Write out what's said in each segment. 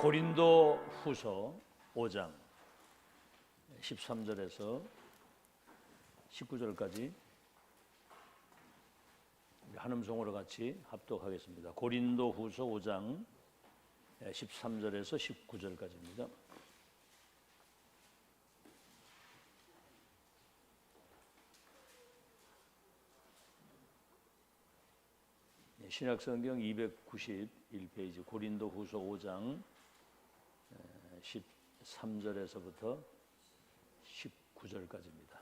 고린도 후서 5장 13절에서 19절까지 한음성으로 같이 합독하겠습니다. 고린도 후서 5장 13절에서 19절까지입니다. 신약성경 291페이지 고린도 후서 5장 13절에서부터 19절까지입니다.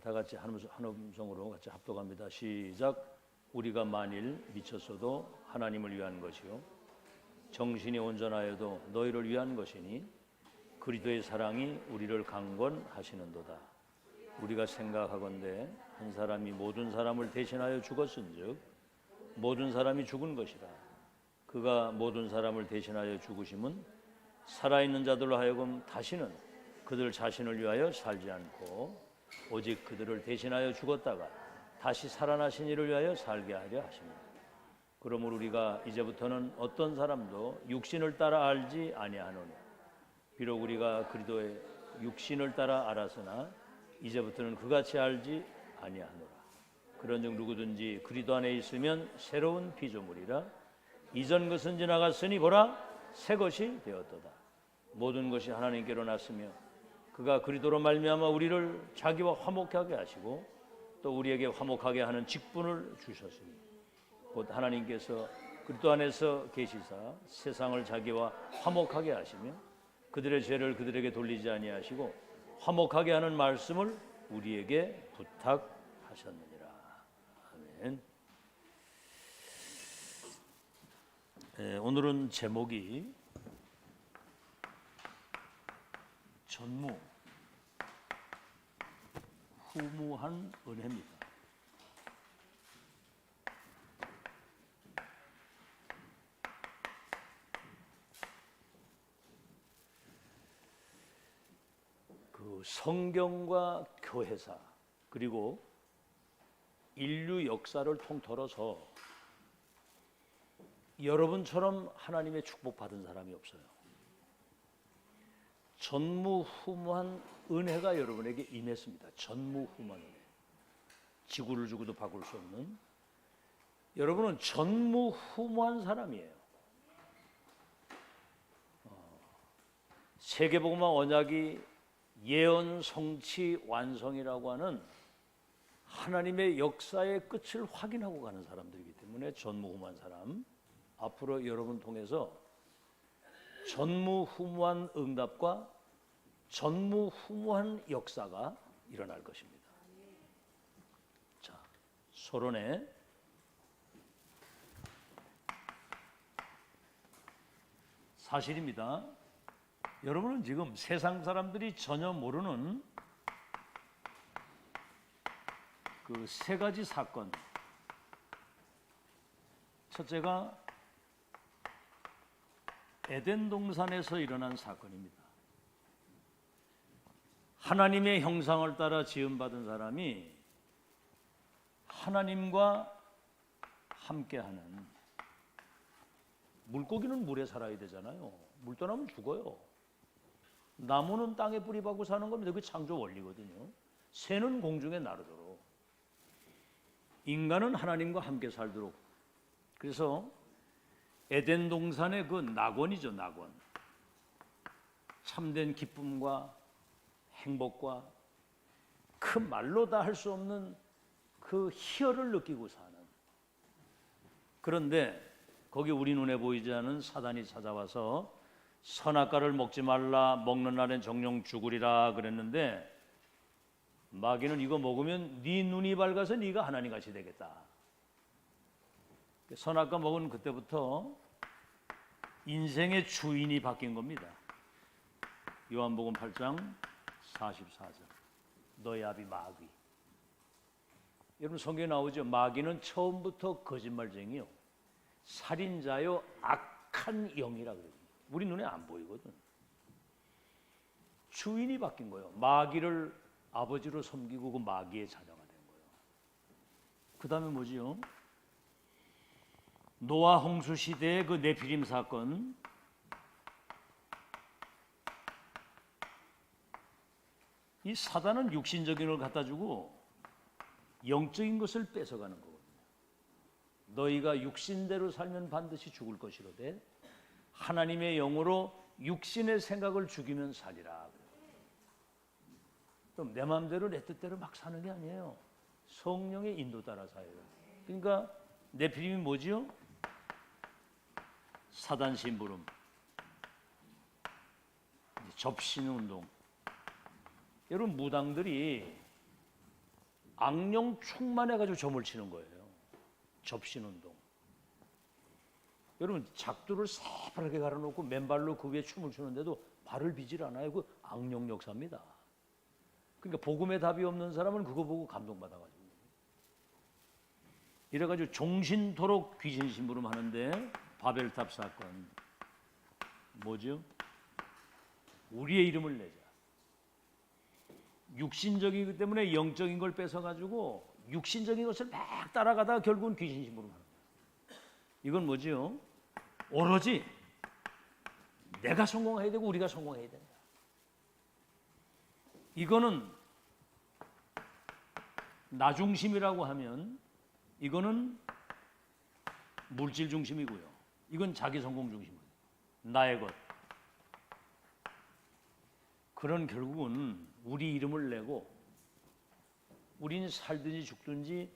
다 같이 한음성으로 같이 합독합니다. 시작. 우리가 만일 미쳤어도 하나님을 위한 것이요 정신이 온전하여도 너희를 위한 것이니 그리스도의 사랑이 우리를 강권하시는도다. 우리가 생각하건대 한 사람이 모든 사람을 대신하여 죽었은즉 모든 사람이 죽은 것이라. 그가 모든 사람을 대신하여 죽으심은 살아있는 자들로 하여금 다시는 그들 자신을 위하여 살지 않고 오직 그들을 대신하여 죽었다가 다시 살아나신 이를 위하여 살게 하려 하십니다. 그러므로 우리가 이제부터는 어떤 사람도 육신을 따라 알지 아니하노니 비록 우리가 그리스도의 육신을 따라 알았으나 이제부터는 그같이 알지 아니하노라. 그런즉 누구든지 그리스도 안에 있으면 새로운 피조물이라. 이전 것은 지나갔으니 보라 새 것이 되었도다. 모든 것이 하나님께로 났으며 그가 그리스도로 말미암아 우리를 자기와 화목하게 하시고 또 우리에게 화목하게 하는 직분을 주셨으니 곧 하나님께서 그리스도 안에서 계시사 세상을 자기와 화목하게 하시며 그들의 죄를 그들에게 돌리지 아니하시고 화목하게 하는 말씀을 우리에게 부탁하셨느니라. 아멘. 오늘은 제목이 전무 후무한 은혜입니다. 그 성경과 교회사 그리고 인류 역사를 통틀어서 여러분처럼 하나님의 축복받은 사람이 없어요. 전무후무한 은혜가 여러분에게 임했습니다. 전무후무한 은혜. 지구를 주고도 바꿀 수 없는 여러분은 전무후무한 사람이에요. 세계복음화 언약이 예언 성취 완성이라고 하는 하나님의 역사의 끝을 확인하고 가는 사람들이기 때문에 전무후무한 사람. 앞으로 여러분 통해서 전무후무한 응답과 전무후무한 역사가 일어날 것입니다. 자, 서론에 사실입니다. 여러분은 지금 세상 사람들이 전혀 모르는 그 세 가지 사건. 첫째가 에덴 동산에서 일어난 사건입니다. 하나님의 형상을 따라 지음받은 사람이 하나님과 함께하는, 물고기는 물에 살아야 되잖아요. 물 떠나면 죽어요. 나무는 땅에 뿌리 박고 사는 겁니다. 그게 창조 원리거든요. 새는 공중에 나르도록, 인간은 하나님과 함께 살도록. 그래서 에덴 동산의 그 낙원이죠, 낙원. 참된 기쁨과 행복과 그 말로 다 할 수 없는 그 희열을 느끼고 사는. 그런데 거기 우리 눈에 보이지 않은 사단이 찾아와서 선악과를 먹지 말라, 먹는 날엔 정령 죽으리라 그랬는데 마귀는 이거 먹으면 네 눈이 밝아서 네가 하나님같이 되겠다. 선악과 먹은 그때부터 인생의 주인이 바뀐 겁니다. 요한복음 8장 44절. 너의 아비 마귀. 여러분 성경에 나오죠. 마귀는 처음부터 거짓말쟁이요, 살인자요, 악한 영이라 그래요. 우리 눈에 안 보이거든. 주인이 바뀐 거예요. 마귀를 아버지로 섬기고 그 마귀의 자녀가 된 거예요. 그 다음에 뭐지요? 노아 홍수 시대의 그 네피림 사건, 이 사단은 육신적인 걸 갖다 주고 영적인 것을 뺏어가는 거거든요. 너희가 육신대로 살면 반드시 죽을 것이로되 하나님의 영으로 육신의 생각을 죽이면 살리라. 그럼 내 마음대로 내 뜻대로 막 사는 게 아니에요. 성령의 인도 따라 살아요. 그러니까 네피림이 뭐지요? 사단 심부름, 접신 운동. 여러분 무당들이 악령 충만해가지고 점을 치는 거예요. 접신 운동. 여러분 작두를 새파랗게 갈아놓고 맨발로 그 위에 춤을 추는데도 발을 비질 않아요. 그 악령 역사입니다. 그러니까 복음의 답이 없는 사람은 그거 보고 감동받아가지고 이래가지고 종신토록 귀신 심부름 하는데 바벨탑 사건 뭐죠? 우리의 이름을 내자. 육신적이기 때문에 영적인 걸 뺏어가지고 육신적인 것을 막 따라가다가 결국은 귀신 심부름 하는 거예요. 이건 뭐지요? 오로지 내가 성공해야 되고 우리가 성공해야 된다. 이거는 나 중심이라고 하면 이거는 물질 중심이고요. 이건 자기 성공 중심이에요. 나의 것. 그런 결국은 우리 이름을 내고 우리는 살든지 죽든지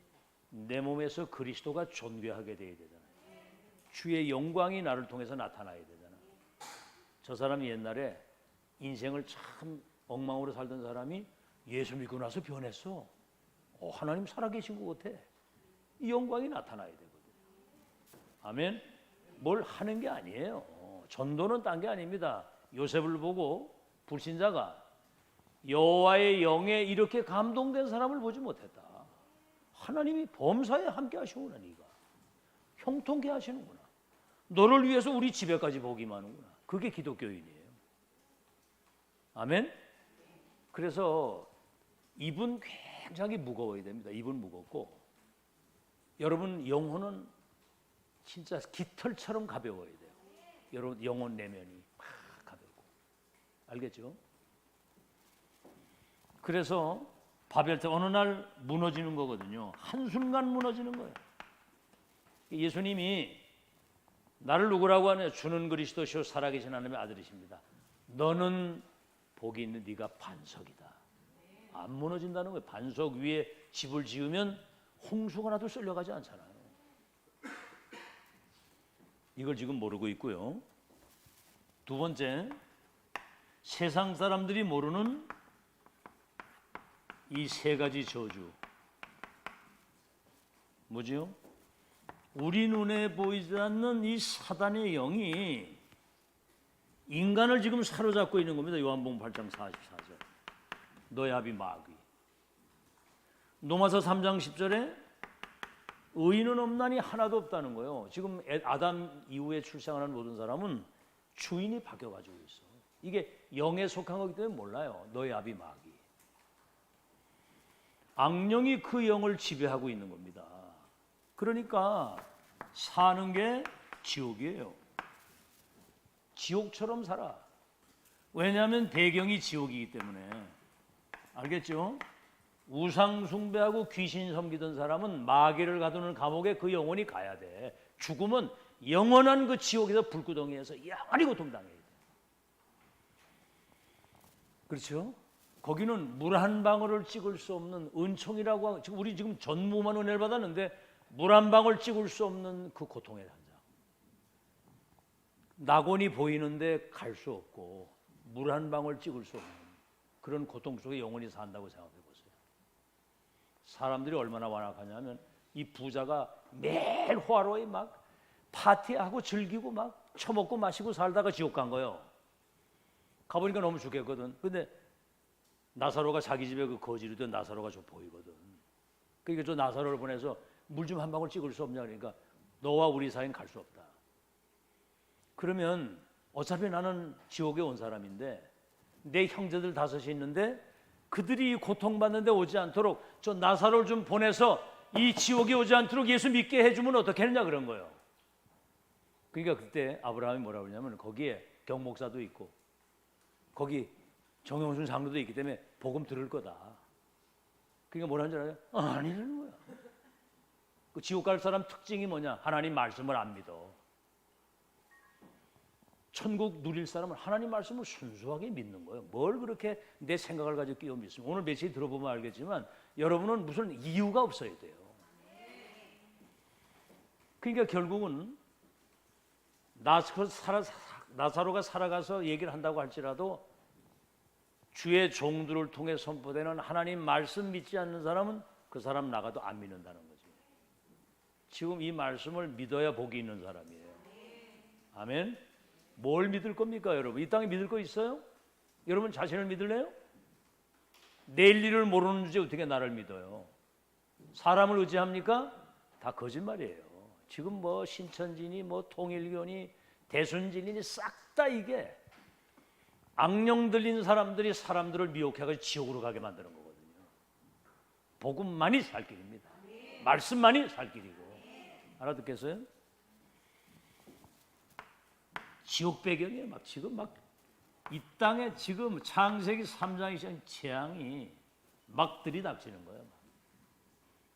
내 몸에서 그리스도가 존귀하게 되어야 되잖아요. 주의 영광이 나를 통해서 나타나야 되잖아요. 저 사람이 옛날에 인생을 참 엉망으로 살던 사람이 예수 믿고 나서 변했어. 하나님 살아계신 것 같아. 이 영광이 나타나야 되거든요. 아멘. 뭘 하는 게 아니에요. 전도는 딴 게 아닙니다. 요셉을 보고 불신자가 여호와의 영에 이렇게 감동된 사람을 보지 못했다. 하나님이 범사에 함께 하시구나. 네가 형통케 하시는구나. 너를 위해서 우리 집에까지 복임 하는구나. 그게 기독교인이에요. 아멘. 그래서 입은 굉장히 무거워야 됩니다. 입은 무겁고 여러분 영혼은 진짜 깃털처럼 가벼워야 돼요. 여러분 영혼 내면이 막 가볍고 알겠죠? 그래서 바벨탑 어느 날 무너지는 거거든요. 한순간 무너지는 거예요. 예수님이 나를 누구라고 하냐? 주는 그리스도시요 살아계신 하나님의 아들이십니다. 너는 복이 있는 네가 반석이다. 안 무너진다는 거예요. 반석 위에 집을 지으면 홍수가 나도 쓸려가지 않잖아요. 이걸 지금 모르고 있고요. 두 번째, 세상 사람들이 모르는 이 세 가지 저주. 뭐지요? 우리 눈에 보이지 않는 이 사단의 영이 인간을 지금 사로잡고 있는 겁니다. 요한복음 8장 44절. 너의 합이 마귀. 로마서 3장 10절에 의인은 없나니 하나도 없다는 거예요. 지금 아담 이후에 출생하는 모든 사람은 주인이 바뀌어가지고 있어. 이게 영에 속한 거기 때문에 몰라요. 너의 합이 마귀. 악령이 그 영을 지배하고 있는 겁니다. 그러니까 사는 게 지옥이에요. 지옥처럼 살아. 왜냐하면 배경이 지옥이기 때문에. 알겠죠? 우상 숭배하고 귀신 섬기던 사람은 마귀를 가두는 감옥에 그 영혼이 가야 돼. 죽으면 영원한 그 지옥에서 불구덩이에서 영원히 고통당해야 돼. 그렇죠? 거기는 물 한 방울을 찍을 수 없는 은총이라고 하고, 우리 지금 전무만 은혜를 받았는데 물 한 방울 찍을 수 없는 그 고통의 현장. 낙원이 보이는데 갈 수 없고 물 한 방울 찍을 수 없는 그런 고통 속에 영원히 산다고 생각해 보세요. 사람들이 얼마나 완악하냐면 이 부자가 매일 호화로이 막 파티하고 즐기고 막 처먹고 마시고 살다가 지옥 간 거예요. 가보니까 너무 죽겠거든. 근데 나사로가 자기 집에 그 거지르던 나사로가 좀 보이거든. 그러니까 저 나사로를 보내서 물 좀 한 방울 찍을 수 없냐 그러니까 너와 우리 사이는 갈 수 없다. 그러면 어차피 나는 지옥에 온 사람인데 내 형제들 5이 있는데 그들이 고통받는데 오지 않도록 저 나사로를 좀 보내서 이 지옥에 오지 않도록 예수 믿게 해주면 어떻게 하느냐 그런 거예요. 그러니까 그때 아브라함이 뭐라고 그러냐면 거기에 경목사도 있고 거기 정영순 장로도 있기 때문에 복음 들을 거다. 그러니까 뭐라는 줄 알아요? 아니라는 거야. 그 지옥 갈 사람 특징이 뭐냐? 하나님 말씀을 안 믿어. 천국 누릴 사람은 하나님 말씀을 순수하게 믿는 거예요. 뭘 그렇게 내 생각을 가지고 끼워 믿습니까? 오늘 메시지 들어보면 알겠지만 여러분은 무슨 이유가 없어야 돼요. 그러니까 결국은 나사로가 살아가서 얘기를 한다고 할지라도 주의 종들을 통해 선포되는 하나님 말씀 믿지 않는 사람은 그 사람 나가도 안 믿는다는 거지. 지금 이 말씀을 믿어야 복이 있는 사람이에요. 아멘. 뭘 믿을 겁니까, 여러분? 이 땅에 믿을 거 있어요? 여러분 자신을 믿을래요? 내일 일을 모르는 주제 어떻게 나를 믿어요? 사람을 의지합니까? 다 거짓말이에요. 지금 뭐 신천지니 뭐 통일교니 대순진이니 싹 다 이게 악령 들린 사람들이 사람들을 미혹해가지고 지옥으로 가게 만드는 거거든요. 복음만이 살 길입니다. 말씀만이 살 길이고. 알아듣겠어요? 지옥 배경이에요. 막 지금 막 이 땅에 지금 창세기 3장이 시작한 재앙이 막 들이닥치는 거예요. 막.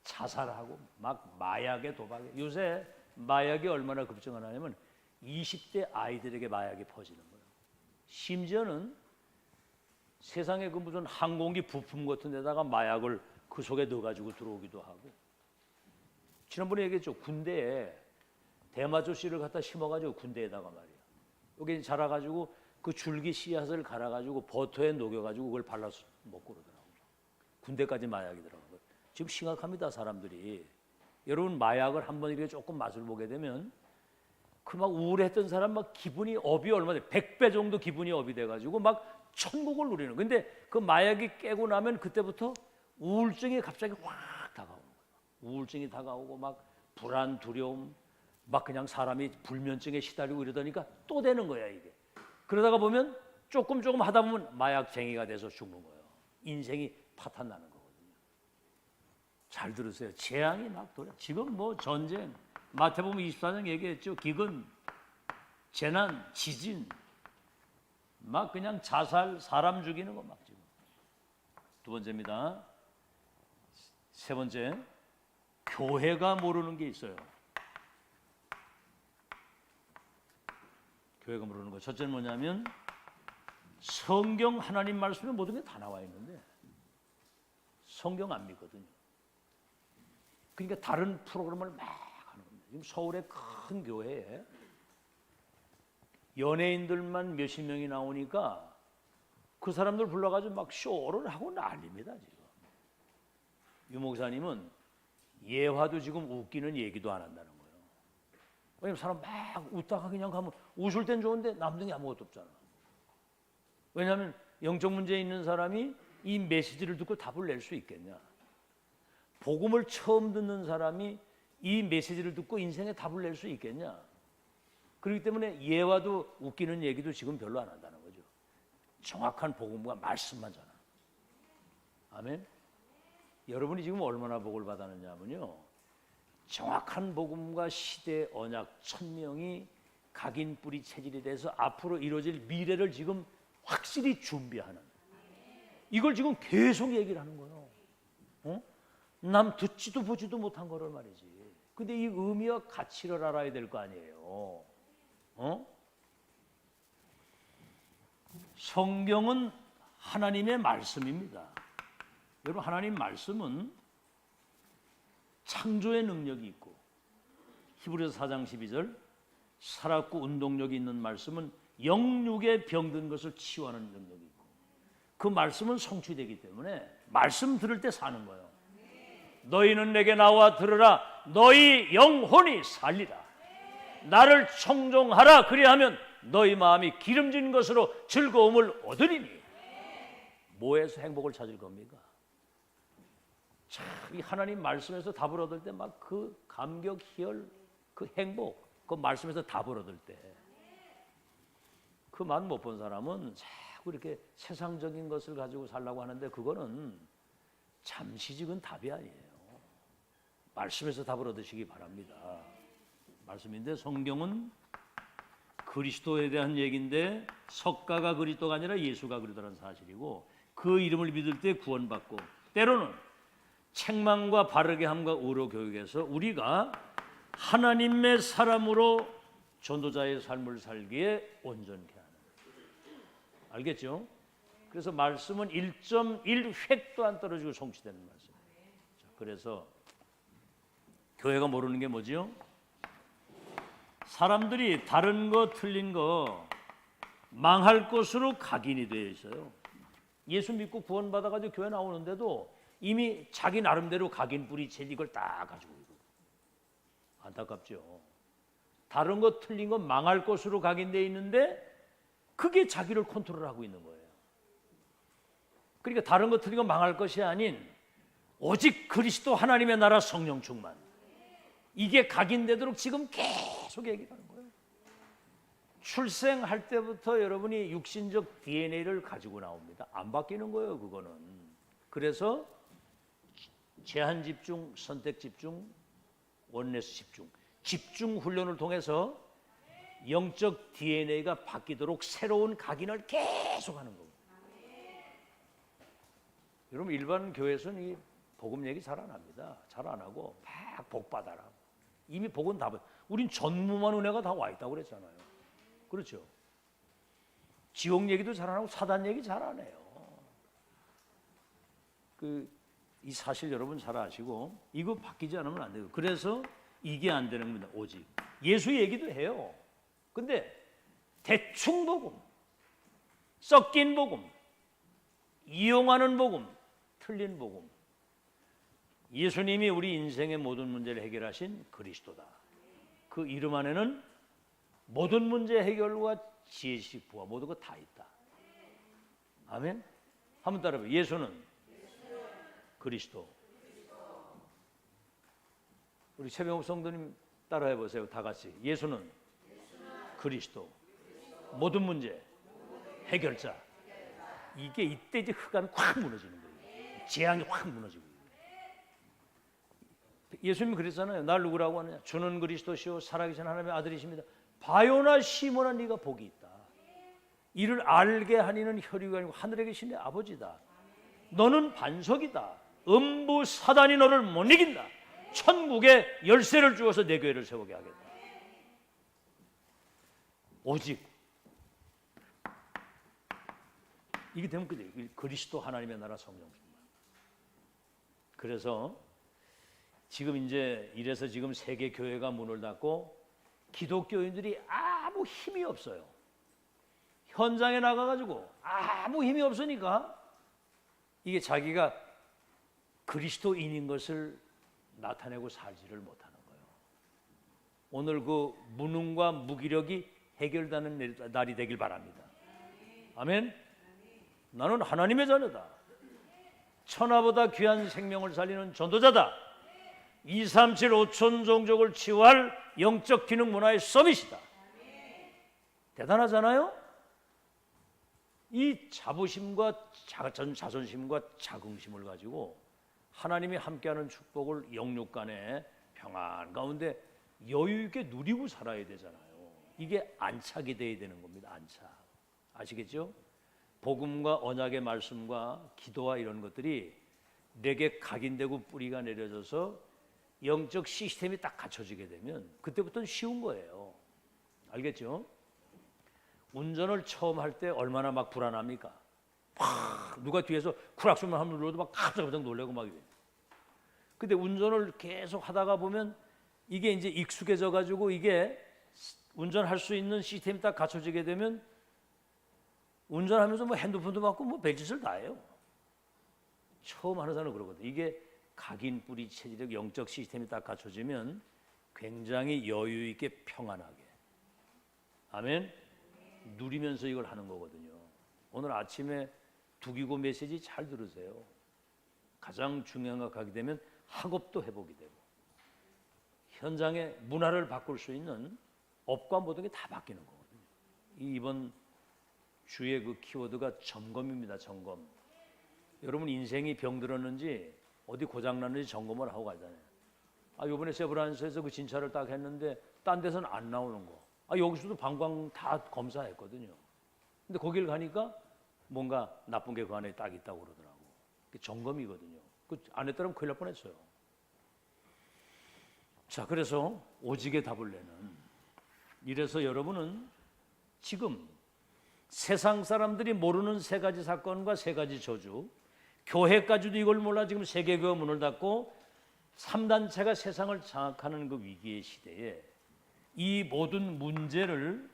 자살하고 막 마약에 도박에. 요새 마약이 얼마나 급증하냐면 20대 아이들에게 마약이 퍼지는 거예요. 심지어는 세상에 그 무슨 항공기 부품 같은 데다가 마약을 그 속에 넣어가지고 들어오기도 하고. 지난번에 얘기했죠. 군대에 대마조 씨를 갖다 심어가지고 군대에다가 말이야. 여기 자라가지고 그 줄기 씨앗을 갈아가지고 버터에 녹여가지고 그걸 발라서 먹고 그러더라고요. 군대까지 마약이 들어가고. 지금 심각합니다, 사람들이. 여러분 마약을 한번 이렇게 조금 맛을 보게 되면 그 막 우울했던 사람 막 기분이 업이 얼마나 100배 정도 기분이 업이 돼가지고 막 천국을 누리는. 근데 그 마약이 깨고 나면 그때부터 우울증이 갑자기 확 다가오는 거예요. 우울증이 다가오고 막 불안, 두려움, 막 그냥 사람이 불면증에 시달리고 이러다니까 또 되는 거야 이게. 그러다가 보면 조금 하다 보면 마약쟁이가 돼서 죽는 거예요. 인생이 파탄나는 거거든요. 잘 들으세요. 재앙이 막 돌아. 지금 뭐 전쟁, 마태복음 24장 얘기했죠. 기근, 재난, 지진, 막 그냥 자살, 사람 죽이는 거 막 지금. 두 번째입니다. 세 번째, 교회가 모르는 게 있어요. 교회가 모르는 거. 첫째는 뭐냐면 성경 하나님 말씀에 모든 게 다 나와 있는데 성경 안 믿거든요. 그러니까 다른 프로그램을 막 하는 겁니다. 지금 서울의 큰 교회에 연예인들만 몇십 명이 나오니까 그 사람들 불러가지고 막 쇼를 하고 난립니다. 지금 유 목사님은 예화도 지금 웃기는 얘기도 안 한다는 거예요. 왜냐면 사람 막 웃다가 그냥 가면 웃을 땐 좋은데 남는 게 아무것도 없잖아. 왜냐하면 영적 문제에 있는 사람이 이 메시지를 듣고 답을 낼 수 있겠냐. 복음을 처음 듣는 사람이 이 메시지를 듣고 인생에 답을 낼 수 있겠냐. 그렇기 때문에 예화도 웃기는 얘기도 지금 별로 안 한다는 거죠. 정확한 복음과 말씀만 전하. 아멘. 여러분이 지금 얼마나 복을 받았느냐면요, 정확한 복음과 시대 언약 천명이 각인 뿌리 체질이 돼서 앞으로 이루어질 미래를 지금 확실히 준비하는, 이걸 지금 계속 얘기를 하는 거예요. 남 듣지도 보지도 못한 거를 말이지. 근데 이 의미와 가치를 알아야 될 거 아니에요. 성경은 하나님의 말씀입니다. 여러분, 하나님 말씀은 창조의 능력이 있고, 히브리서 4장 12절 살았고 운동력이 있는 말씀은 영육에 병든 것을 치유하는 능력이 있고, 그 말씀은 성취되기 때문에 말씀 들을 때 사는 거예요. 너희는 내게 나와 들으라. 너희 영혼이 살리라. 나를 청종하라. 그리하면 너희 마음이 기름진 것으로 즐거움을 얻으리니. 뭐에서 행복을 찾을 겁니까? 참, 이 하나님 말씀에서 답을 얻을 때 막 그 감격, 희열, 그 행복, 그 말씀에서 답을 얻을 때 그 맛 못 본 사람은 자꾸 이렇게 세상적인 것을 가지고 살라고 하는데 그거는 잠시적인 답이 아니에요. 말씀에서 답을 얻으시기 바랍니다. 말씀인데 성경은 그리스도에 대한 얘기인데 석가가 그리스도가 아니라 예수가 그리스도라는 사실이고, 그 그 이름을 믿을 때 구원받고, 때로는 책망과 바르게 함과 의로 교육에서 우리가 하나님의 사람으로 전도자의 삶을 살기에 온전케 하는. 알겠죠? 그래서 말씀은 1.1획도 안 떨어지고 성취되는 말씀. 자, 그래서 교회가 모르는 게 뭐지요? 사람들이 다른 거 틀린 거 망할 것으로 각인이 되어 있어요. 예수 믿고 구원받아가지고 교회 나오는데도 이미 자기 나름대로 각인 뿌리채 이걸 딱 가지고 있고. 안타깝죠. 다른 거 틀린 거 망할 것으로 각인되어 있는데 그게 자기를 컨트롤하고 있는 거예요. 그러니까 다른 거 틀린 거 망할 것이 아닌 오직 그리스도 하나님의 나라 성령 충만, 이게 각인되도록 지금 계속 얘기하는 거예요. 출생할 때부터 여러분이 육신적 DNA를 가지고 나옵니다. 안 바뀌는 거예요, 그거는. 그래서 제한 집중, 선택 집중, 원네스 집중, 집중 훈련을 통해서 영적 DNA가 바뀌도록 새로운 각인을 계속 하는 겁니다. 여러분, 일반 교회에서는 이 복음 얘기 잘 안 합니다. 잘 안 하고 막 복 받아라. 이미 복은 다, 우린 전무만 은혜가 다 와 있다고 그랬잖아요. 그렇죠? 지옥 얘기도 잘 안 하고 사단 얘기 잘 안 해요. 이 사실 여러분 잘 아시고 이거 바뀌지 않으면 안 돼요. 그래서 이게 안 되는 겁니다. 오직 예수 얘기도 해요. 근데 대충 복음, 섞인 복음, 이용하는 복음, 틀린 복음. 예수님이 우리 인생의 모든 문제를 해결하신 그리스도다. 그 이름 안에는 모든 문제 해결과 지혜식 부와 모든 것 다 있다. 아멘. 한번 따라해봐요. 예수는 그리스도. 우리 최병욱 성도님 따라해 보세요. 다 같이. 예수는 그리스도. 모든 문제 해결자. 이게 이때 이제 흑암이 확 무너지는 거예요. 재앙이 확 무너지고. 예수님이 그랬잖아요. 날 누구라고 하느냐? 주는 그리스도시요 살아계신 하나님의 아들이십니다. 바요나 시몬아, 네가 복이 있다. 이를 알게 하니는 혈육이 아니고 하늘에 계신 내 아버지다. 너는 반석이다. 음부 사단이 너를 못 이긴다. 천국에 열쇠를 주어서 내 교회를 세우게 하겠다. 오직 이게 되면 그리스도 하나님의 나라 성령. 그래서 지금 이제 이래서 지금 세계 교회가 문을 닫고 기독교인들이 아무 힘이 없어요. 현장에 나가가지고 아무 힘이 없으니까 이게 자기가 그리스도인인 것을 나타내고 살지를 못하는 거예요. 오늘 그 무능과 무기력이 해결되는 날이 되길 바랍니다. 아멘. 나는 하나님의 자녀다. 천하보다 귀한 생명을 살리는 전도자다. 237 5천 종족을 치유할 영적 기능 문화의 서밋이다. 대단하잖아요. 이 자부심과 자존심과 자긍심을 가지고 하나님이 함께하는 축복을 영육 간의 평안 가운데 여유 있게 누리고 살아야 되잖아요. 이게 안착이 돼야 되는 겁니다. 안착. 아시겠죠? 복음과 언약의 말씀과 기도와 이런 것들이 내게 각인되고 뿌리가 내려져서 영적 시스템이 딱 갖춰지게 되면 그때부터는 쉬운 거예요. 알겠죠? 운전을 처음 할 때 얼마나 막 불안합니까? 막 누가 뒤에서 쿠락소리만 하면 눌러도 막 깜짝깜짝 놀래고 막 이래요. 근데 운전을 계속 하다가 보면 이게 이제 익숙해져 가지고 이게 운전할 수 있는 시스템이 딱 갖춰지게 되면 운전하면서 뭐 핸드폰도 받고 뭐 별짓을 다 해요. 처음 하는 사람은 그러거든. 이게 각인 뿌리 체질적 영적 시스템이 딱 갖춰지면 굉장히 여유 있게 평안하게, 아멘, 누리면서 이걸 하는 거거든요. 오늘 아침에 두기고 메시지 잘 들으세요. 가장 중요한 거 가게 되면 학업도 회복이 되고 현장의 문화를 바꿀 수 있는 업과 모든 게 다 바뀌는 거거든요. 이번 주의 그 키워드가 점검입니다. 점검. 여러분 인생이 병들었는지 어디 고장났는지 점검을 하고 가잖아요. 이번에 세브란스에서 그 진찰을 딱 했는데 딴 데서는 안 나오는 거. 여기서도 방광 다 검사했거든요. 근데 거기를 가니까 뭔가 나쁜 게 그 안에 딱 있다고 그러더라고. 그게 점검이거든요. 그 안 했더라면 큰일 날 뻔했어요. 자, 그래서 오직의 답을 내는, 이래서 여러분은 지금 세상 사람들이 모르는 세 가지 사건과 세 가지 저주, 교회까지도 이걸 몰라 지금 세계교회 문을 닫고 3단체가 세상을 장악하는 그 위기의 시대에 이 모든 문제를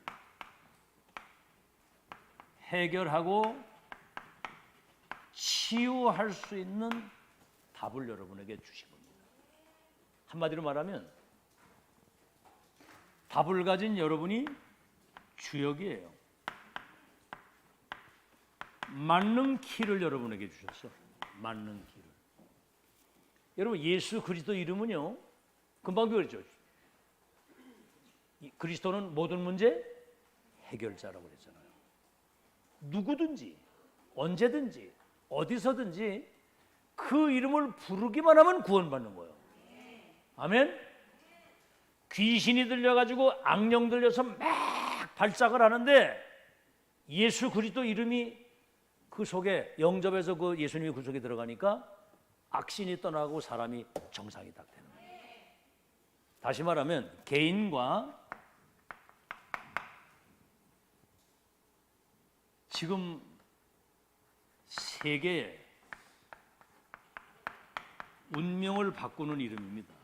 해결하고 치유할 수 있는 답을 여러분에게 주신 겁니다. 한마디로 말하면 답을 가진 여러분이 주역이에요. 맞는 키를 여러분에게 주셨어. 맞는 키를. 여러분, 예수 그리스도 이름은요, 금방 그랬죠. 그리스도는 모든 문제 해결자라고 그랬잖아요. 누구든지 언제든지 어디서든지 그 이름을 부르기만 하면 구원받는 거예요. 아멘. 귀신이 들려가지고 악령 들려서 막 발작을 하는데 예수 그리스도 이름이 그 속에, 영접해서 그 예수님이 그 속에 들어가니까 악신이 떠나고 사람이 정상이 딱 되는 거예요. 다시 말하면 개인과 지금 세계의 운명을 바꾸는 이름입니다.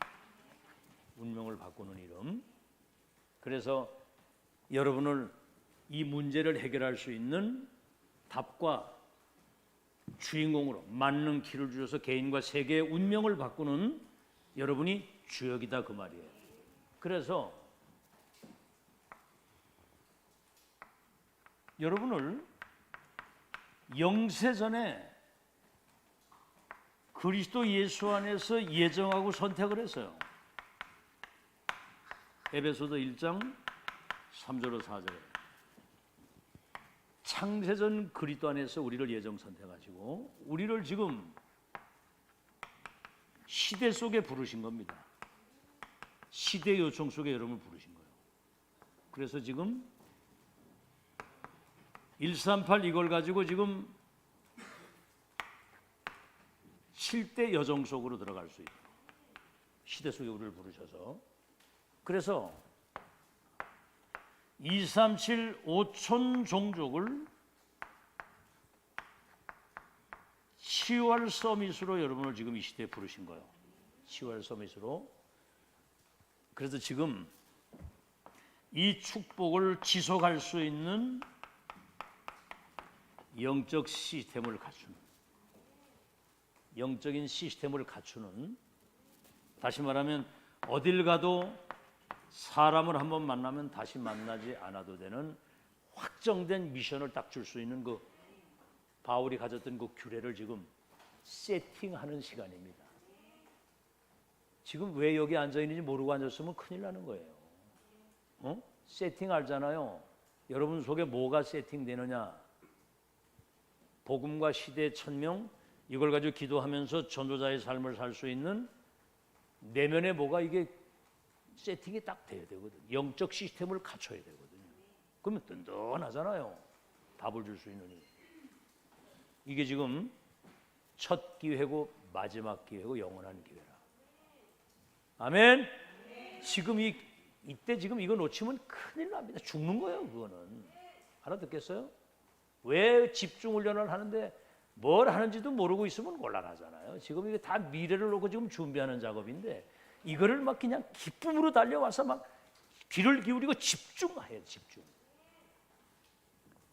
운명을 바꾸는 이름. 그래서 여러분을 이 문제를 해결할 수 있는 답과 주인공으로 맞는 키를 주셔서 개인과 세계의 운명을 바꾸는 여러분이 주역이다, 그 말이에요. 그래서 여러분을 영세전에 그리스도 예수 안에서 예정하고 선택을 했어요. 에베소서 1장 3절로 4절에 창세전 그리스도 안에서 우리를 예정 선택하시고 우리를 지금 시대 속에 부르신 겁니다. 시대 요청 속에 여러분을 부르신 거예요. 그래서 지금 138 이걸 가지고 지금 7대 여정 속으로 들어갈 수 있고 시대 속에 우리를 부르셔서, 그래서 237 5천 종족을 치유할 서밋으로 여러분을 지금 이 시대에 부르신 거예요. 치유할 서밋으로. 그래서 지금 이 축복을 지속할 수 있는 영적 시스템을 갖추는, 영적인 시스템을 갖추는, 다시 말하면 어딜 가도 사람을 한번 만나면 다시 만나지 않아도 되는 확정된 미션을 딱 줄 수 있는 그 바울이 가졌던 그 규례를 지금 세팅하는 시간입니다. 지금 왜 여기 앉아 있는지 모르고 앉았으면 큰일 나는 거예요. 세팅 알잖아요. 여러분 속에 뭐가 세팅되느냐? 복음과 시대의 천명, 이걸 가지고 기도하면서 전도자의 삶을 살 수 있는 내면에 뭐가 이게 세팅이 딱 돼야 되거든요. 영적 시스템을 갖춰야 되거든요. 그러면 든든하잖아요. 답을 줄 수 있는. 이게 지금 첫 기회고 마지막 기회고 영원한 기회라. 아멘. 지금 이때 지금 이거 놓치면 큰일 납니다. 죽는 거예요, 그거는. 알아듣겠어요? 왜 집중 훈련을 하는데 뭘 하는지도 모르고 있으면 곤란하잖아요. 지금 이게 다 미래를 놓고 지금 준비하는 작업인데 이거를 막 그냥 기쁨으로 달려와서 막 귀를 기울이고 집중해요, 집중.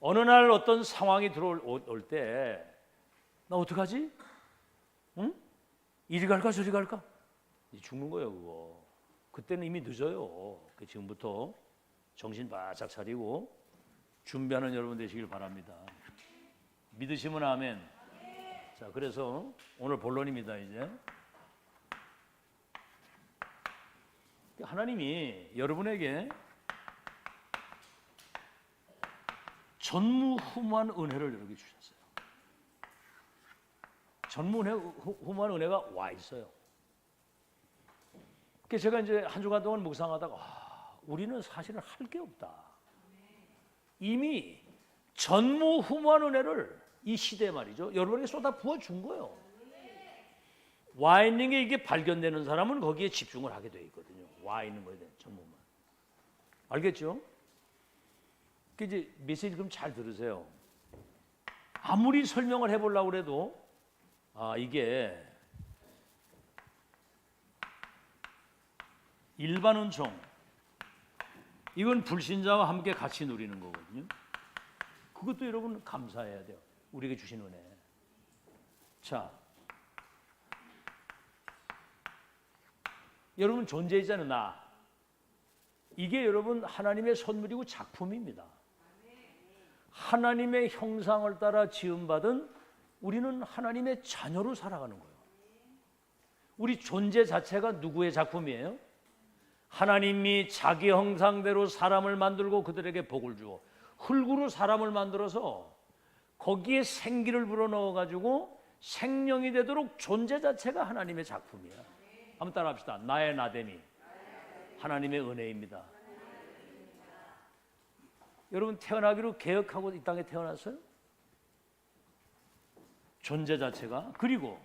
어느 날 어떤 상황이 들어올 때 나 어떡하지? 응? 이리 갈까 저리 갈까? 죽는 거예요, 그거. 그때는 이미 늦어요. 지금부터 정신 바짝 차리고 준비하는 여러분 되시길 바랍니다. 믿으시면 아멘. 자, 그래서 오늘 본론입니다. 이제 하나님이 여러분에게 전무후무한 은혜를 여러분에게 주셨어요. 전무후무한 은혜가 와 있어요. 그래서 제가 이제 한 주간 동안 묵상하다가 우리는 사실은 할 게 없다. 이미 전무후무한 은혜를 이 시대 말이죠. 여러분에게 쏟아 부어준 거예요. 와 있는 게 이게 발견되는 사람은 거기에 집중을 하게 돼 있거든요. 와 있는 거에 대한 정보만. 알겠죠? 이제 메시지 그럼 잘 들으세요. 아무리 설명을 해보려고 해도 이게 일반 은총, 이건 불신자와 함께 같이 누리는 거거든요. 그것도 여러분 감사해야 돼요. 우리에게 주신 은혜. 자, 여러분 존재이자는 나. 이게 여러분 하나님의 선물이고 작품입니다. 하나님의 형상을 따라 지음받은 우리는 하나님의 자녀로 살아가는 거예요. 우리 존재 자체가 누구의 작품이에요? 하나님이 자기 형상대로 사람을 만들고 그들에게 복을 주어 흙으로 사람을 만들어서 거기에 생기를 불어넣어 가지고 생명이 되도록 존재 자체가 하나님의 작품이야. 한번 따라합시다. 나의 나됨이 하나님의 은혜입니다. 여러분 태어나기로 계획하고 이 땅에 태어났어요? 존재 자체가. 그리고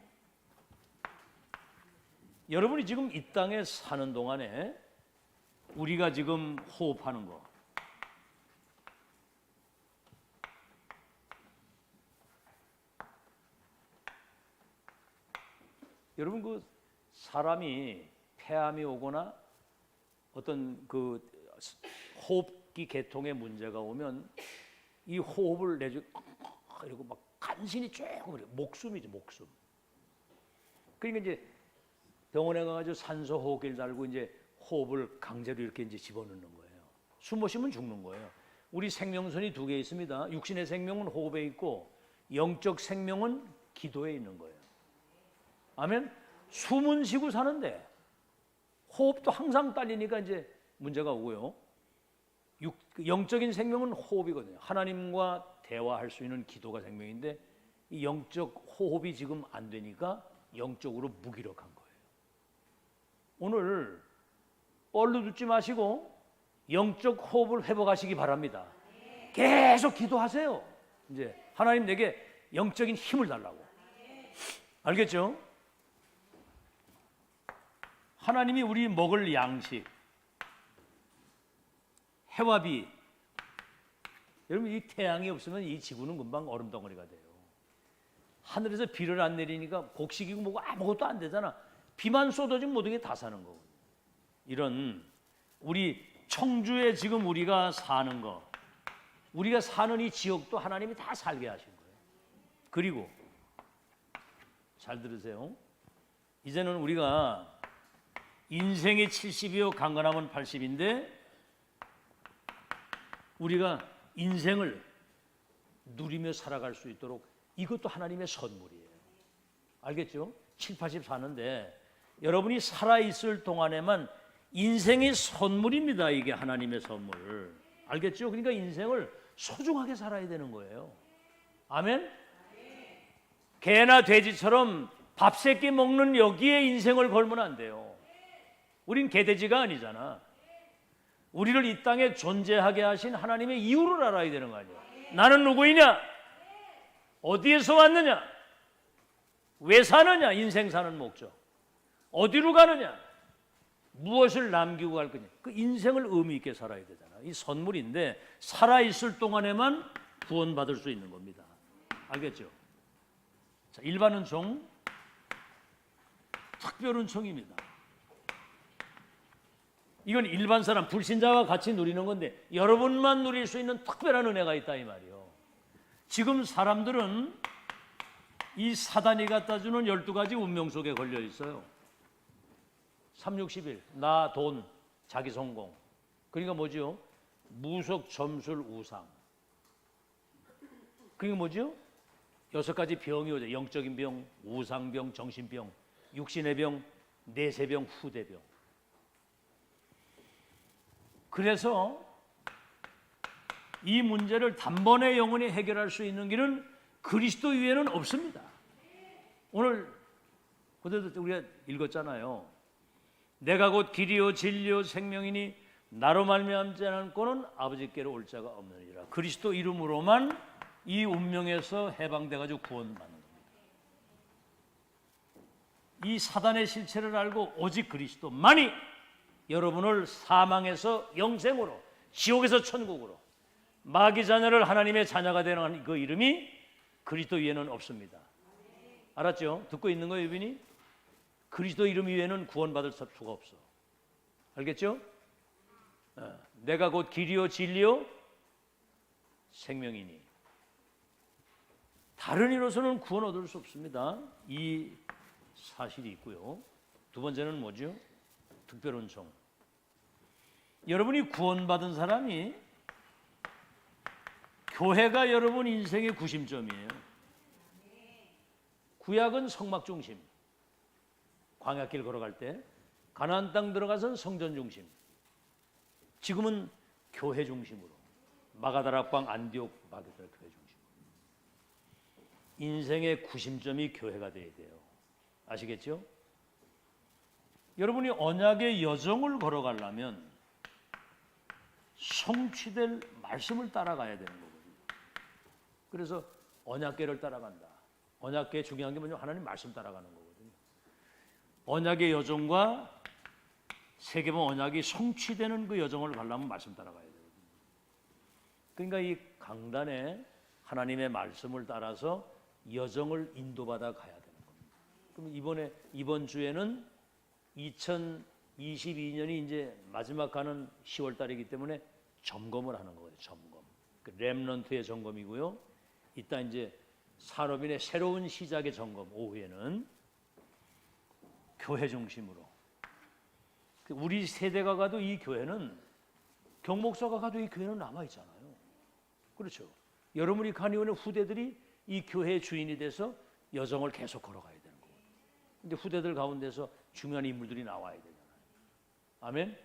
여러분이 지금 이 땅에 사는 동안에 우리가 지금 호흡하는 거, 여러분 그 사람이 폐암이 오거나 어떤 그 호흡기 계통에 문제가 오면 이 호흡을 내주 이러고 막 간신히 조금 그래. 목숨이죠, 목숨. 그러니까 이제 병원에 가가지고 산소 호흡기를 달고 이제 호흡을 강제로 이렇게 이제 집어넣는 거예요. 숨 못 쉬면 죽는 거예요. 우리 생명선이 두 개 있습니다. 육신의 생명은 호흡에 있고 영적 생명은 기도에 있는 거예요. 아멘. 숨은 쉬고 사는데 호흡도 항상 딸리니까 이제 문제가 오고요. 영적인 생명은 호흡이거든요. 하나님과 대화할 수 있는 기도가 생명인데 이 영적 호흡이 지금 안 되니까 영적으로 무기력한 거예요. 오늘 얼루 듣지 마시고 영적 호흡을 회복하시기 바랍니다. 계속 기도하세요. 이제 하나님 내게 영적인 힘을 달라고. 알겠죠? 하나님이 우리 먹을 양식, 해와 비. 여러분 이 태양이 없으면 이 지구는 금방 얼음덩어리가 돼요. 하늘에서 비를 안 내리니까 곡식이고 뭐고 아무것도 안 되잖아. 비만 쏟아지면 모든 게 다 사는 거거든요. 이런 우리 청주에 지금 우리가 사는 거, 우리가 사는 이 지역도 하나님이 다 살게 하신 거예요. 그리고 잘 들으세요. 이제는 우리가 인생이 70이요 강건하면 80인데 우리가 인생을 누리며 살아갈 수 있도록 이것도 하나님의 선물이에요. 알겠죠? 7, 80 사는데 여러분이 살아있을 동안에만 인생의 선물입니다. 이게 하나님의 선물. 알겠죠? 그러니까 인생을 소중하게 살아야 되는 거예요. 아멘? 개나 돼지처럼 밥 새끼 먹는 여기에 인생을 걸면 안 돼요. 우린 개돼지가 아니잖아. 우리를 이 땅에 존재하게 하신 하나님의 이유를 알아야 되는 거 아니에요. 나는 누구이냐? 어디에서 왔느냐? 왜 사느냐? 인생 사는 목적. 어디로 가느냐? 무엇을 남기고 갈 거냐? 그 인생을 의미 있게 살아야 되잖아. 이 선물인데 살아있을 동안에만 구원받을 수 있는 겁니다. 알겠죠? 자, 일반 은총, 특별 은총입니다. 이건 일반 사람, 불신자와 같이 누리는 건데 여러분만 누릴 수 있는 특별한 은혜가 있다 이 말이에요. 지금 사람들은 이 사단이 갖다 주는 12가지 운명 속에 걸려 있어요. 3, 6, 11, 나, 돈, 자기 성공. 그러니까 뭐죠? 무속, 점술, 우상. 그러니까 뭐죠? 6가지 병이 오죠. 영적인 병, 우상병, 정신병, 육신의 병, 내세병, 후대병. 그래서 이 문제를 단번에 영원히 해결할 수 있는 길은 그리스도 위에는 없습니다. 오늘 그때도 우리가 읽었잖아요. 내가 곧 길이요 진리요 생명이니 나로 말미암지 않고는 아버지께로 올 자가 없느니라. 그리스도 이름으로만 이 운명에서 해방돼 가지고 구원받는 겁니다. 이 사단의 실체를 알고 오직 그리스도만이 여러분을 사망에서 영생으로, 지옥에서 천국으로, 마귀 자녀를 하나님의 자녀가 되는 그 이름이 그리스도 위에는 없습니다. 알았죠? 듣고 있는 거예요, 유빈이? 그리스도 이름 위에는 구원받을 수가 없어. 알겠죠? 내가 곧 길이요 진리요 생명이니 다른 이로서는 구원 얻을 수 없습니다. 이 사실이 있고요. 두 번째는 뭐죠? 특별은총. 여러분이 구원받은 사람이 교회가 여러분 인생의 구심점이에요. 구약은 성막 중심, 광야길 걸어갈 때 가나안 땅 들어가선 성전 중심, 지금은 교회 중심으로 마가다락방 안디옥 마게다 교회 중심으로 인생의 구심점이 교회가 돼야 돼요. 아시겠죠? 여러분이 언약의 여정을 걸어가려면 성취될 말씀을 따라가야 되는 거거든요. 그래서 언약궤를 따라간다. 언약궤 중요한 게 뭐냐? 하나님 말씀 따라가는 거거든요. 언약의 여정과 세계본 언약이 성취되는 그 여정을 가려면 말씀 따라가야 되거든요. 그러니까 이 강단에 하나님의 말씀을 따라서 여정을 인도받아 가야 되는 겁니다. 그럼 이번 주에는 2022년이 이제 마지막 가는 10월 달이기 때문에 점검을 하는 거예요. 점검. 그 렘넌트의 점검이고요. 이따 이제 산업인의 새로운 시작의 점검. 오후에는 교회 중심으로. 우리 세대가 가도 이 교회는 경목사가 가도 이 교회는 남아 있잖아요. 그렇죠. 여러분이 간이오는 후대들이 이 교회의 주인이 돼서 여정을 계속 걸어가야 되는 거예요. 근데 후대들 가운데서 중요한 인물들이 나와야 되잖아요. 아멘.